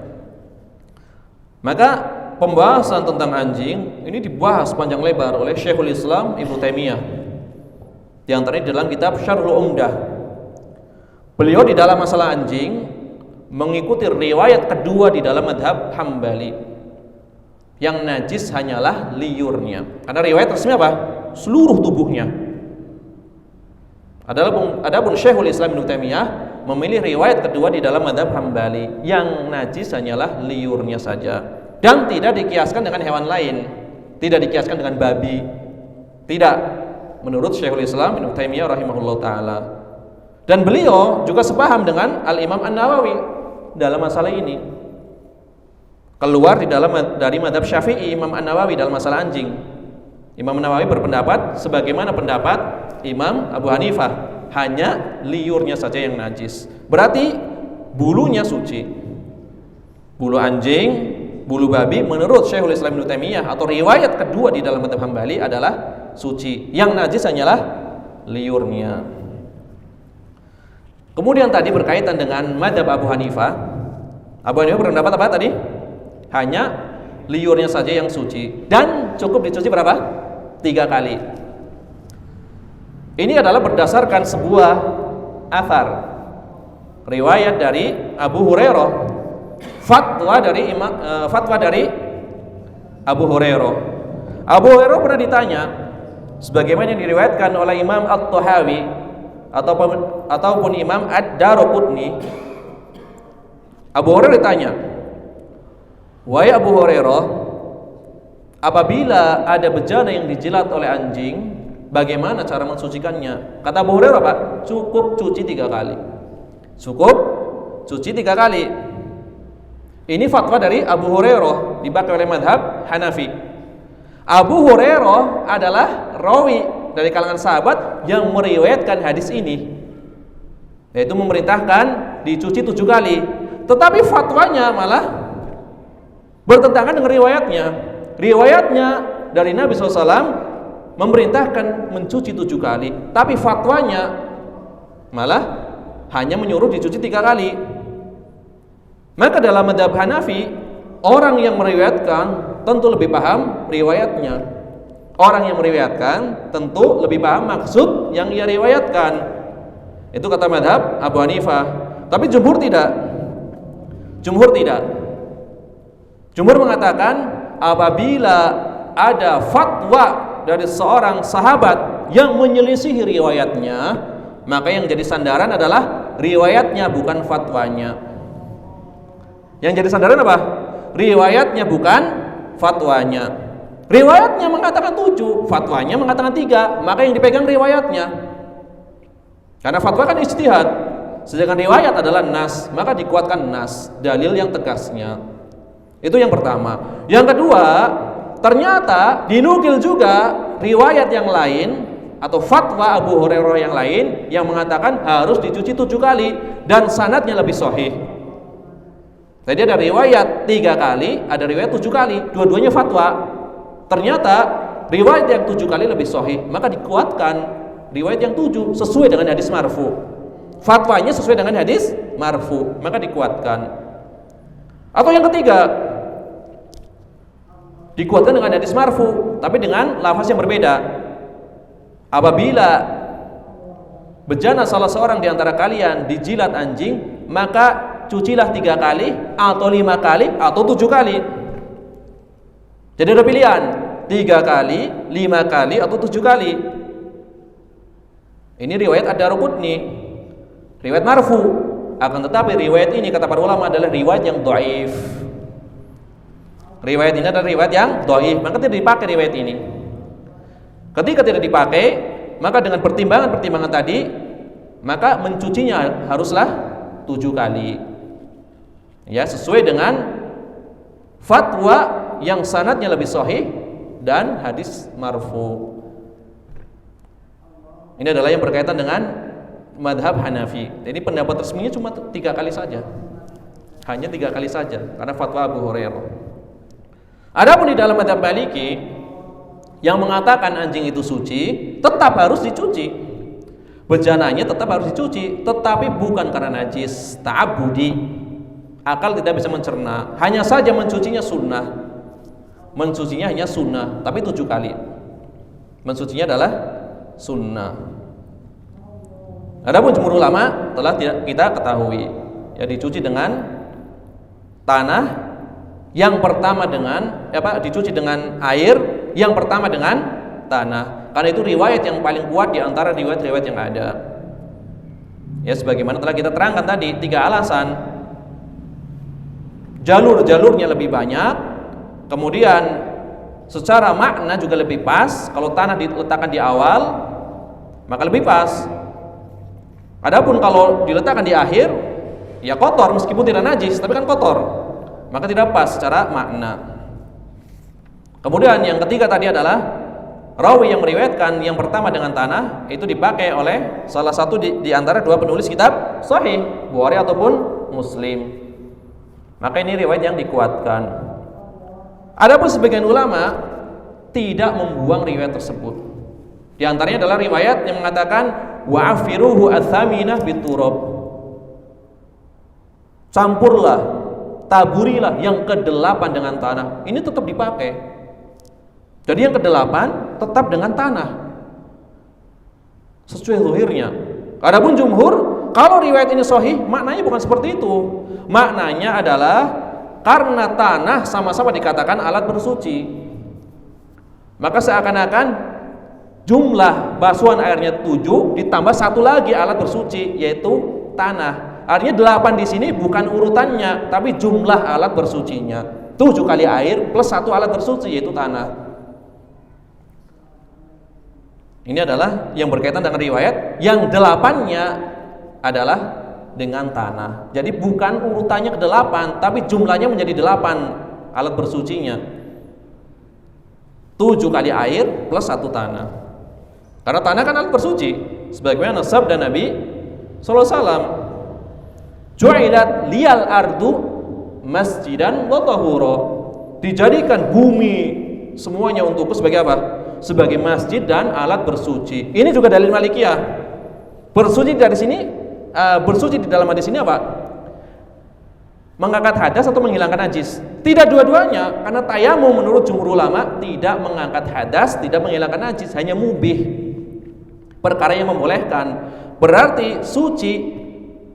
A: Maka pembahasan tentang anjing ini dibahas panjang lebar oleh Syekhul Islam Ibnu Taimiyah. Di antaranya dalam kitab Syarhul Umdah. Beliau di dalam masalah anjing mengikuti riwayat kedua di dalam mazhab Hambali. Yang najis hanyalah liurnya. Karena riwayat resmi apa? Seluruh tubuhnya. Adapun Syekhul Islam Ibnu Taimiyah memilih riwayat kedua di dalam mazhab Hambali, yang najis hanyalah liurnya saja dan tidak dikiaskan dengan hewan lain, tidak dikiaskan dengan babi. Tidak, menurut Syekhul Islam Ibnu Taimiyah rahimahullah taala. Dan beliau juga sepaham dengan Al-Imam An-Nawawi dalam masalah ini. Keluar dari mazhab Syafi'i, Imam An-Nawawi dalam masalah anjing. Imam Nawawi berpendapat sebagaimana pendapat Imam Abu Hanifah, hanya liurnya saja yang najis. Berarti bulunya suci. Bulu anjing, bulu babi menurut Syekhul Islam Ibnu Taimiyah atau riwayat kedua di dalam mazhab Hambali adalah suci. Yang najis hanyalah liurnya. Kemudian tadi berkaitan dengan mazhab Abu Hanifah. Abu Hanifah berpendapat apa tadi? Hanya liurnya saja yang suci dan cukup dicuci berapa? 3 kali. Ini adalah berdasarkan sebuah athar, riwayat dari Abu Hurairah, fatwa dari Abu Hurairah. Abu Hurairah pernah ditanya, sebagaimana yang diriwayatkan oleh Imam At-Tahawi ataupun Imam Ad-Daraqutni. Abu Hurairah ditanya, "Wahai Abu Hurairah, apabila ada bejana yang dijilat oleh anjing, bagaimana cara mensucikannya?" Kata Abu Hurairah, "Pak, cukup cuci 3 kali." Cukup cuci 3 kali. Ini fatwa dari Abu Hurairah, dipakai oleh madhab Hanafi. Abu Hurairah adalah rawi dari kalangan sahabat yang meriwayatkan hadis ini, yaitu memerintahkan dicuci 7 kali. Tetapi fatwanya malah bertentangan dengan riwayatnya. Riwayatnya dari Nabi SAW memerintahkan mencuci 7 kali, tapi fatwanya malah hanya menyuruh dicuci 3 kali. Maka dalam madhab Hanafi, orang yang meriwayatkan tentu lebih paham riwayatnya. Orang yang meriwayatkan tentu lebih paham maksud yang ia riwayatkan. Itu kata madhab Abu Hanifah. Tapi jumhur tidak. Jumhur mengatakan apabila ada fatwa dari seorang sahabat yang menyelisihi riwayatnya, maka yang jadi sandaran adalah riwayatnya, bukan fatwanya. Yang jadi sandaran apa? Riwayatnya, bukan fatwanya. Riwayatnya mengatakan 7, fatwanya mengatakan 3, maka yang dipegang riwayatnya. Karena fatwa kan ijtihad, sedangkan riwayat adalah nas, maka dikuatkan nas, dalil yang tegasnya. Itu yang pertama. Yang kedua, ternyata dinukil juga riwayat yang lain atau fatwa Abu Hurairah yang lain yang mengatakan harus dicuci 7 kali dan sanadnya lebih sahih. Jadi ada riwayat 3 kali, ada riwayat 7 kali, dua-duanya fatwa. Ternyata riwayat yang 7 kali lebih sahih, maka dikuatkan riwayat yang 7 sesuai dengan hadis marfu. Fatwanya sesuai dengan hadis marfu, maka dikuatkan. Atau yang ketiga, dikuatkan dengan hadis marfu, tapi dengan lafaz yang berbeda. Apabila bejana salah seorang di antara kalian dijilat anjing, maka cucilah 3 kali atau 5 kali atau 7 kali. Jadi ada pilihan, 3 kali, 5 kali atau 7 kali. Ini riwayat Ad-Daraqutni, riwayat marfu. Akan tetapi riwayat ini kata para ulama adalah riwayat yang dhaif. Riwayat ini adalah riwayat yang dhaif, maka tidak dipakai riwayat ini. Ketika tidak dipakai, maka dengan pertimbangan-pertimbangan tadi, maka mencucinya haruslah 7 kali. Ya, sesuai dengan fatwa yang sanadnya lebih sahih dan hadis marfu. Ini adalah yang berkaitan dengan madhab Hanafi. Jadi pendapat resminya cuma 3 kali saja, hanya 3 kali saja, karena fatwa Abu Hurairah. Adapun di dalam madhab Maliki yang mengatakan anjing itu suci, tetap harus dicuci, bejananya tetap harus dicuci, tetapi bukan karena najis, ta'abudi. Akal tidak bisa mencerna, hanya saja mencucinya sunnah. Mencucinya hanya sunnah, tapi 7 kali. Mencucinya adalah sunnah. Adapun jumhur ulama telah kita ketahui, ya, dicuci dengan tanah, yang pertama dengan dicuci dengan air, yang pertama dengan tanah. Karena itu riwayat yang paling kuat di antara riwayat-riwayat yang ada. Ya, sebagaimana telah kita terangkan tadi, 3 alasan. Jalur-jalurnya lebih banyak, kemudian secara makna juga lebih pas. Kalau tanah diletakkan di awal, maka lebih pas. Adapun kalau diletakkan di akhir, ya kotor, meskipun tidak najis, tapi kan kotor, maka tidak pas secara makna. Kemudian yang ketiga tadi adalah rawi yang meriwayatkan yang pertama dengan tanah, itu dipakai oleh salah satu di antara 2 penulis kitab Sahih, Bukhari ataupun Muslim. Maka ini riwayat yang dikuatkan. Adapun sebagian ulama tidak membuang riwayat tersebut. Di antaranya adalah riwayat yang mengatakan wa'afiruhu atsaminah biturab. Campurlah, taburilah yang ke-8 dengan tanah. Ini tetap dipakai. Jadi yang ke-8 tetap dengan tanah. sesuai zahirnya. Adapun jumhur, kalau riwayat ini sahih, maknanya bukan seperti itu. Maknanya adalah karena tanah sama-sama dikatakan alat bersuci, maka seakan-akan jumlah basuhan airnya 7 ditambah satu lagi alat bersuci, yaitu tanah. Artinya 8 di sini bukan urutannya, tapi jumlah alat bersucinya. 7 kali air plus 1 alat bersuci, yaitu tanah. Ini adalah yang berkaitan dengan riwayat yang 8-nya adalah dengan tanah. Jadi bukan urutannya ke 8, tapi jumlahnya menjadi 8 alat bersucinya. 7 kali air plus 1 tanah. Karena tanah kan alat bersuci, sebagaimana sabda Nabi sallallahu alaihi wasallam, "Ju'ilat liyal ardu masjidan wa tahura." Dijadikan bumi semuanya untukku sebagai apa? Sebagai masjid dan alat bersuci. Ini juga dalil Malikiyah. Bersuci dari sini, bersuci di dalam hadis ini apa? Mengangkat hadas atau menghilangkan najis? Tidak dua-duanya, karena tayamum menurut jumhur ulama tidak mengangkat hadas, tidak menghilangkan najis, hanya mubih, perkara yang membolehkan. Berarti suci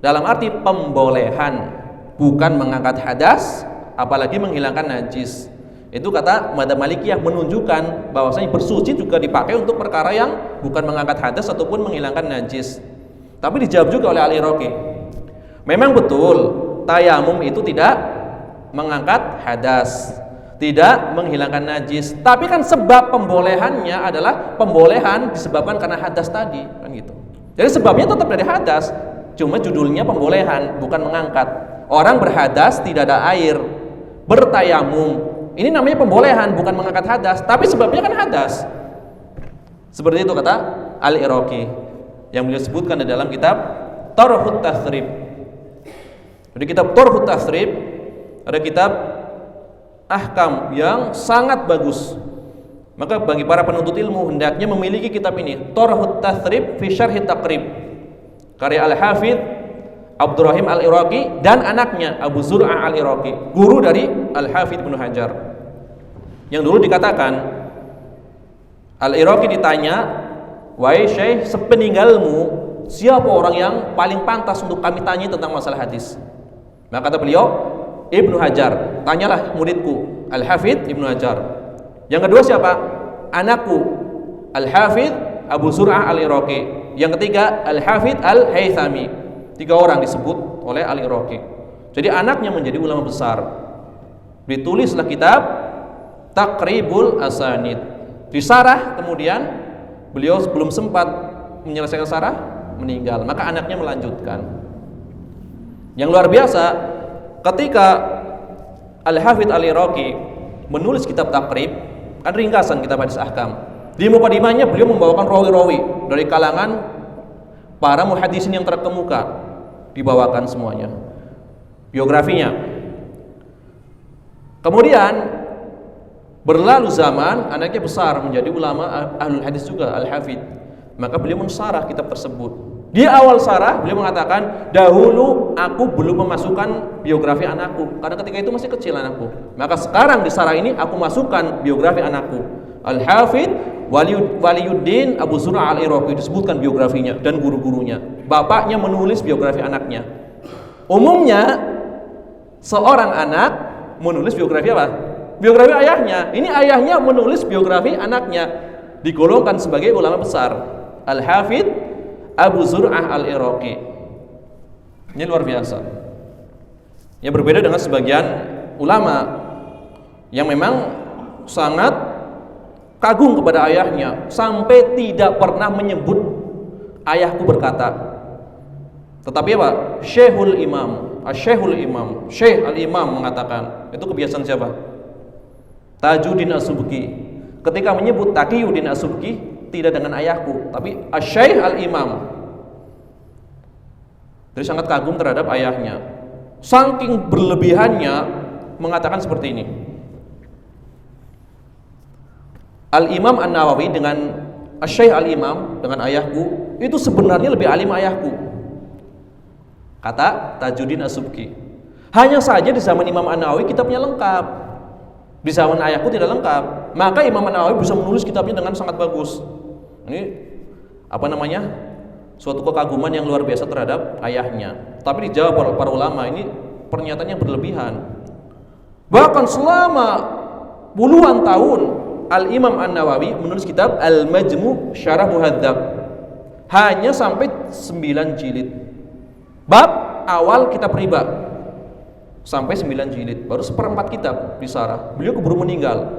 A: dalam arti pembolehan, bukan mengangkat hadas, apalagi menghilangkan najis. Itu kata madzhab Malikiyah menunjukkan bahwasanya bersuci juga dipakai untuk perkara yang bukan mengangkat hadas ataupun menghilangkan najis. Tapi dijawab juga oleh Al-Iraqi, memang betul tayamum itu tidak mengangkat hadas, tidak menghilangkan najis, tapi kan sebab pembolehannya adalah pembolehan disebabkan karena hadas tadi, kan gitu. Jadi sebabnya tetap dari hadas, cuma judulnya pembolehan, bukan mengangkat. Orang berhadas tidak ada air, bertayamum, ini namanya pembolehan, bukan mengangkat hadas, tapi sebabnya kan hadas. Seperti itu kata Al-Iraqi yang beliau sebutkan di dalam kitab Tarhut Tathrib. Di kitab Tarhut Tathrib ada kitab ahkam yang sangat bagus. Maka bagi para penuntut ilmu hendaknya memiliki kitab ini, Tarhut Tathrib fi Syarh Taqrib, karya Al-Hafidz Abdurrahim Al-Iraqi dan anaknya Abu Zur'ah Al-Iraqi, guru dari Al-Hafidz Ibnu Hajar. Yang dulu dikatakan, Al-Iraqi ditanya, "Wahai Syekh, sepeninggalmu siapa orang yang paling pantas untuk kami tanya tentang masalah hadis?" Maka kata beliau, Ibnu Hajar. Tanyalah muridku Al-Hafidz Ibnu Hajar. Yang kedua siapa? Anakku Al-Hafidz Abu Zur'ah Al-Iraqi. Yang ketiga Al-Hafidz Al-Haythami. 3 orang disebut oleh Al-Iraqi. Jadi anaknya menjadi ulama besar. Ditulislah kitab Taqribul Asanid. Disarah, kemudian beliau belum sempat menyelesaikan sarah, meninggal. Maka anaknya melanjutkan. Yang luar biasa, ketika Al-Hafidz Al-Iraqi menulis kitab Taqrib, kan ringkasan kitab hadis ahkam. Di mukadimahnya beliau membawakan rawi-rawi dari kalangan para muhaddisin yang terkemuka, dibawakan semuanya biografinya. Kemudian berlalu zaman, anaknya besar menjadi ulama ahlul hadis juga, Al-Hafidz. Maka beliau mensarah kitab tersebut. Di awal sarah beliau mengatakan, dahulu aku belum memasukkan biografi anakku karena ketika itu masih kecil anakku. Maka sekarang di sarah ini aku masukkan biografi anakku, Al-Hafidz Waliyuddin Abu Zur'ah Al-Iraqi, disebutkan biografinya dan guru-gurunya. Bapaknya menulis biografi anaknya. Umumnya seorang anak menulis biografi apa? Biografi ayahnya. Ini ayahnya menulis biografi anaknya, digolongkan sebagai ulama besar, Al-Hafidz Abu Zur'ah Al-Iraqi. Ini luar biasa. Ya, berbeda dengan sebagian ulama yang memang sangat kagum kepada ayahnya sampai tidak pernah menyebut ayahku berkata. Tetapi apa? Syekhul Imam, Syekhul Imam, Syekh Al-Imam mengatakan. Itu kebiasaan siapa? Tajuddin As-Subki. Ketika menyebut Taqiyuddin As-Subki, tidak dengan ayahku, tapi Syekh Al-Imam. Jadi sangat kagum terhadap ayahnya. Saking berlebihannya mengatakan seperti ini. Al-Imam An-Nawawi dengan Syekh Al-Imam, dengan ayahku, itu sebenarnya lebih alim ayahku, kata Tajuddin As-Subki. Hanya saja di zaman Imam An-Nawawi kitabnya lengkap, di zaman ayahku tidak lengkap. Maka Imam An-Nawawi bisa menulis kitabnya dengan sangat bagus. Ini suatu kekaguman yang luar biasa terhadap ayahnya. Tapi dijawab para ulama, ini pernyataan yang berlebihan. Bahkan selama puluhan tahun Al-Imam An-Nawawi menulis kitab Al-Majmu' Syarah Muhadzab hanya sampai 9 jilid. Bab awal kitab riba sampai 9 jilid, baru 1/4 kitab disarah. Beliau keburu meninggal.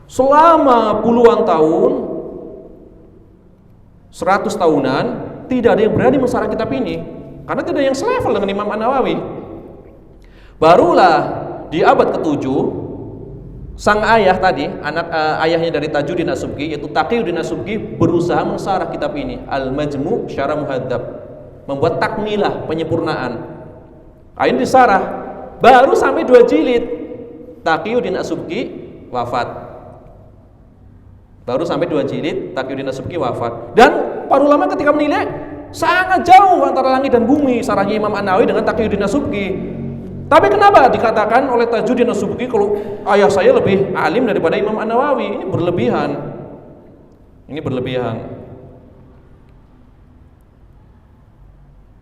A: Selama puluhan tahun, 100 tahunan, tidak ada yang berani mensarah kitab ini karena tidak ada yang selevel dengan Imam An-Nawawi. Barulah di abad ke-7 sang ayah tadi, ayahnya dari Tajuddin As-Subki, yaitu Taqiyuddin As-Subki, berusaha mensarah kitab ini, Al-Majmu' Syarah Muhadzab, membuat takmilah, penyempurnaan. Akhirnya disarah, baru sampai 2 jilid. Taqiyuddin As-Subki wafat. Baru sampai 2 jilid, Taqiyuddin As-Subki wafat. Dan para ulama ketika menilai sangat jauh antara langit dan bumi sarahnya Imam An-Nawawi dengan Taqiyuddin As-Subki. Tapi kenapa dikatakan oleh Tajuddin As-Subki kalau ayah saya lebih alim daripada Imam An-Nawawi? Ini berlebihan. Ini berlebihan.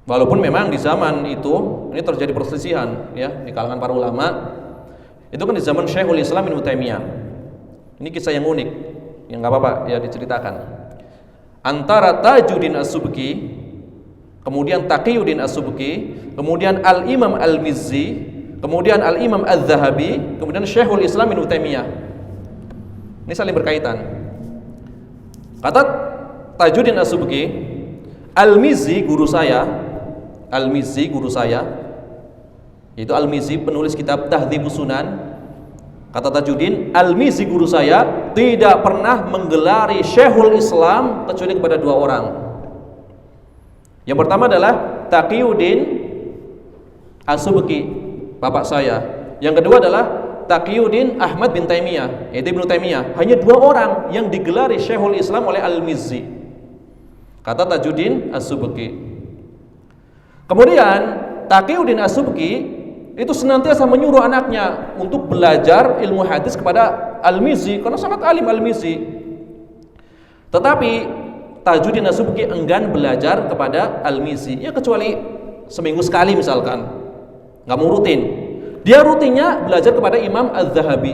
A: Walaupun memang di zaman itu ini terjadi perselisihan ya di kalangan para ulama. Itu kan di zaman Syekhul Islam Ibnu Taimiyah. Ini kisah yang unik, yang enggak apa-apa ya diceritakan. Antara Tajuddin As-Subki, kemudian Taqiyuddin As-Subki, kemudian Al-Imam Al-Mizzi, kemudian Al-Imam Az-Zahabi, kemudian Syekhul Islam Ibnu Taimiyah. Ini saling berkaitan. Kata Tajuddin As-Subki, Al-Mizzi guru saya, yaitu Al-Mizzi penulis kitab Tahdzibus Sunan. Kata Tajuddin, Al-Mizzi guru saya tidak pernah menggelari Syekhul Islam kecuali kepada 2 orang. Yang pertama adalah Taqiyuddin As-Subki, bapak saya. Yang kedua adalah Taqiyuddin Ahmad bin Taimiyah, yaitu Ibnu Taimiyah. Hanya 2 orang yang digelari Syekhul Islam oleh Al-Mizzi. Kata Tajuddin As-Subki. Kemudian Taqiyuddin As-Subki itu senantiasa menyuruh anaknya untuk belajar ilmu hadis kepada Al-Mizzi karena sangat alim Al-Mizzi. Tetapi Tajuddin As-Subki enggan belajar kepada Al-Mizzi, ya kecuali seminggu sekali misalkan, nggak mau rutin. Dia rutinnya belajar kepada Imam Az-Zahabi.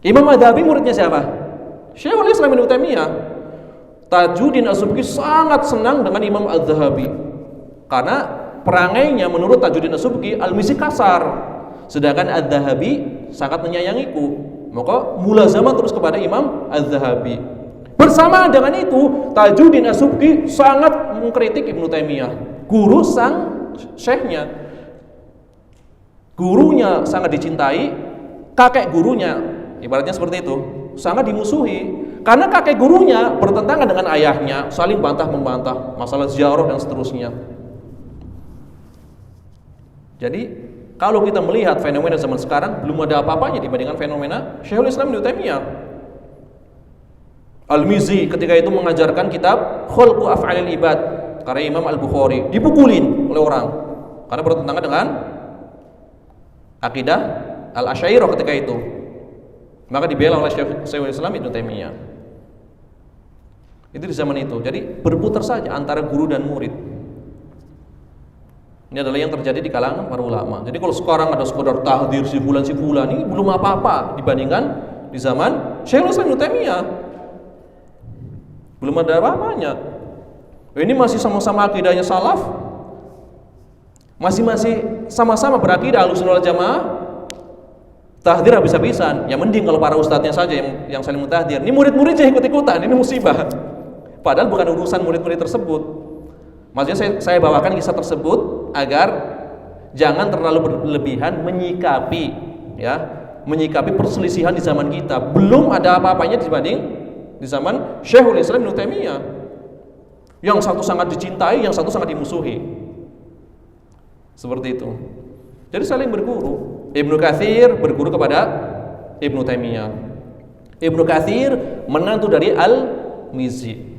A: Imam Az-Zahabi muridnya siapa? Syekhul Islam Ibnu Taimiyah. Tajuddin As-Subki sangat senang dengan Imam Az-Zahabi karena perangainya menurut Tajuddin As-Subki, Al-Mizzi kasar, sedangkan Az-Zahabi sangat menyayangiku. Maka mulazamah terus kepada Imam Az-Zahabi. Bersamaan dengan itu, Tajuddin As-Subki sangat mengkritik Ibnu Taimiyah, guru sang syekhnya. Gurunya sangat dicintai, kakek gurunya, ibaratnya seperti itu, sangat dimusuhi. Karena kakek gurunya bertentangan dengan ayahnya, saling bantah-membantah masalah ziarah dan seterusnya. Jadi, kalau kita melihat fenomena zaman sekarang, belum ada apa-apanya dibandingkan fenomena Syekhul Islam Ibnu Taimiyah. Al-Mizzi ketika itu mengajarkan kitab Khalqu Af'alil Ibad karya Imam Al-Bukhari, dipukulin oleh orang karena bertentangan dengan akidah Al-Asy'ariyah ketika itu. Maka dibela oleh Syekhul Islam Ibnu Taimiyah. Itu di zaman itu. Jadi berputar saja antara guru dan murid. Ini adalah yang terjadi di kalangan para ulama. Jadi kalau sekarang ada sekedar tahdzir si fulan ini belum apa-apa dibandingkan di zaman Syekhul Islam Ibnu Taimiyah. Belum ada apa-apanya. Ini masih sama-sama akidahnya salaf, masih sama-sama berakidah Ahlussunnah wal Jamaah. Tahdzir habis-habisan. Ya mending kalau para ustadznya saja yang saling mentahdzir. Ini murid-muridnya ikut-ikutan, ini musibah. Padahal bukan urusan murid-murid tersebut. Maksudnya saya bawakan kisah tersebut agar jangan terlalu berlebihan menyikapi perselisihan di zaman kita. Belum ada apa-apanya dibanding di zaman Syekhul Islam Ibnu Taimiyah. Yang satu sangat dicintai, yang satu sangat dimusuhi. Seperti itu. Jadi saling berguru. Ibnu Katsir berguru kepada Ibnu Taimiyah. Ibnu Katsir menantu dari Al-Mizzi.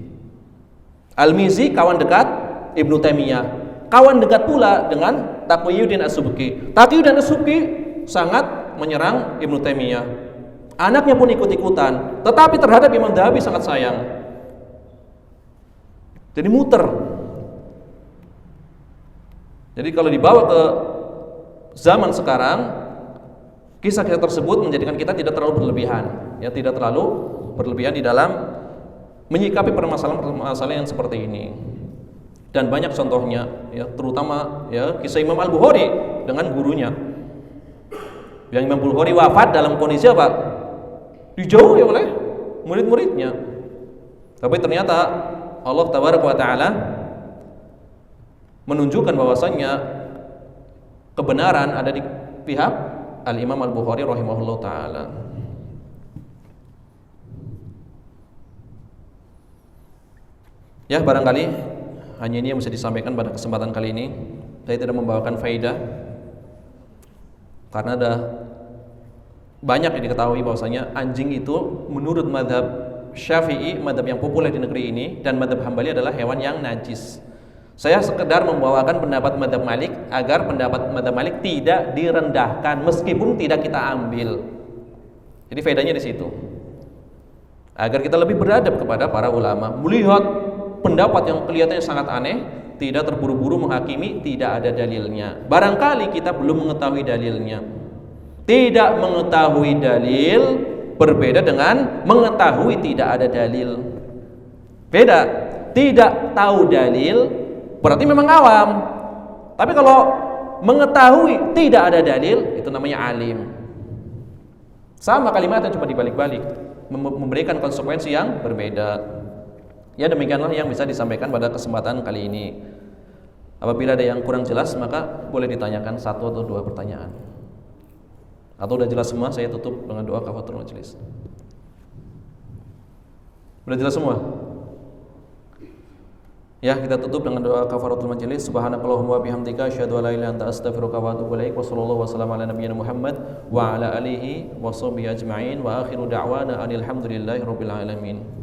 A: Al-Mizzi kawan dekat Ibnu Taimiyah. Kawan dekat pula dengan Taqiyuddin As-Subki. Taqiyuddin As-Subki sangat menyerang Ibnu Taimiyah. Anaknya pun ikut-ikutan, tetapi terhadap Imam Zahabi sangat sayang. Jadi muter. Jadi kalau dibawa ke zaman sekarang, kisah-kisah tersebut menjadikan kita tidak terlalu berlebihan, ya, tidak terlalu berlebihan di dalam menyikapi permasalahan-permasalahan yang seperti ini. Dan banyak contohnya, ya, terutama ya kisah Imam Al-Bukhari dengan gurunya. Yang Imam Al-Bukhari wafat dalam kondisi apa? Dijauhi oleh murid-muridnya. Tapi ternyata Allah Tabaraka wa Ta'ala menunjukkan bahwasannya kebenaran ada di pihak Al-Imam Al-Bukhari rahimahullah ta'ala. Ya, barangkali hanya ini yang bisa disampaikan pada kesempatan kali ini. Saya tidak membawakan faidah karena ada banyak yang diketahui bahwasanya anjing itu menurut mazhab Syafi'i, mazhab yang populer di negeri ini, dan mazhab Hambali adalah hewan yang najis. Saya sekedar membawakan pendapat mazhab Malik agar pendapat mazhab Malik tidak direndahkan meskipun tidak kita ambil. Jadi faedahnya di situ. Agar kita lebih beradab kepada para ulama, melihat pendapat yang kelihatannya sangat aneh, tidak terburu-buru menghakimi, tidak ada dalilnya. Barangkali kita belum mengetahui dalilnya. Tidak mengetahui dalil berbeda dengan mengetahui tidak ada dalil. Beda. Tidak tahu dalil berarti memang awam. Tapi kalau mengetahui tidak ada dalil, itu namanya alim. Sama kalimatnya, cuma dibalik-balik, memberikan konsekuensi yang berbeda. Ya, demikianlah yang bisa disampaikan pada kesempatan kali ini. Apabila ada yang kurang jelas, maka boleh ditanyakan satu atau dua pertanyaan. Atau udah jelas semua, saya tutup dengan doa kafaratul majelis. Udah jelas semua? Ya, kita tutup dengan doa kafaratul majelis. Subhanakallahumma wa bihamdika asyhadu an la ilaha illa anta astaghfiruka wa atubu ilaik. Wa sallallahu wasallam ala nabiyyina Muhammad wa ala alihi wa sahbihi ajma'in. Wa akhiru da'wana anil hamdulillahi rabbil alamin.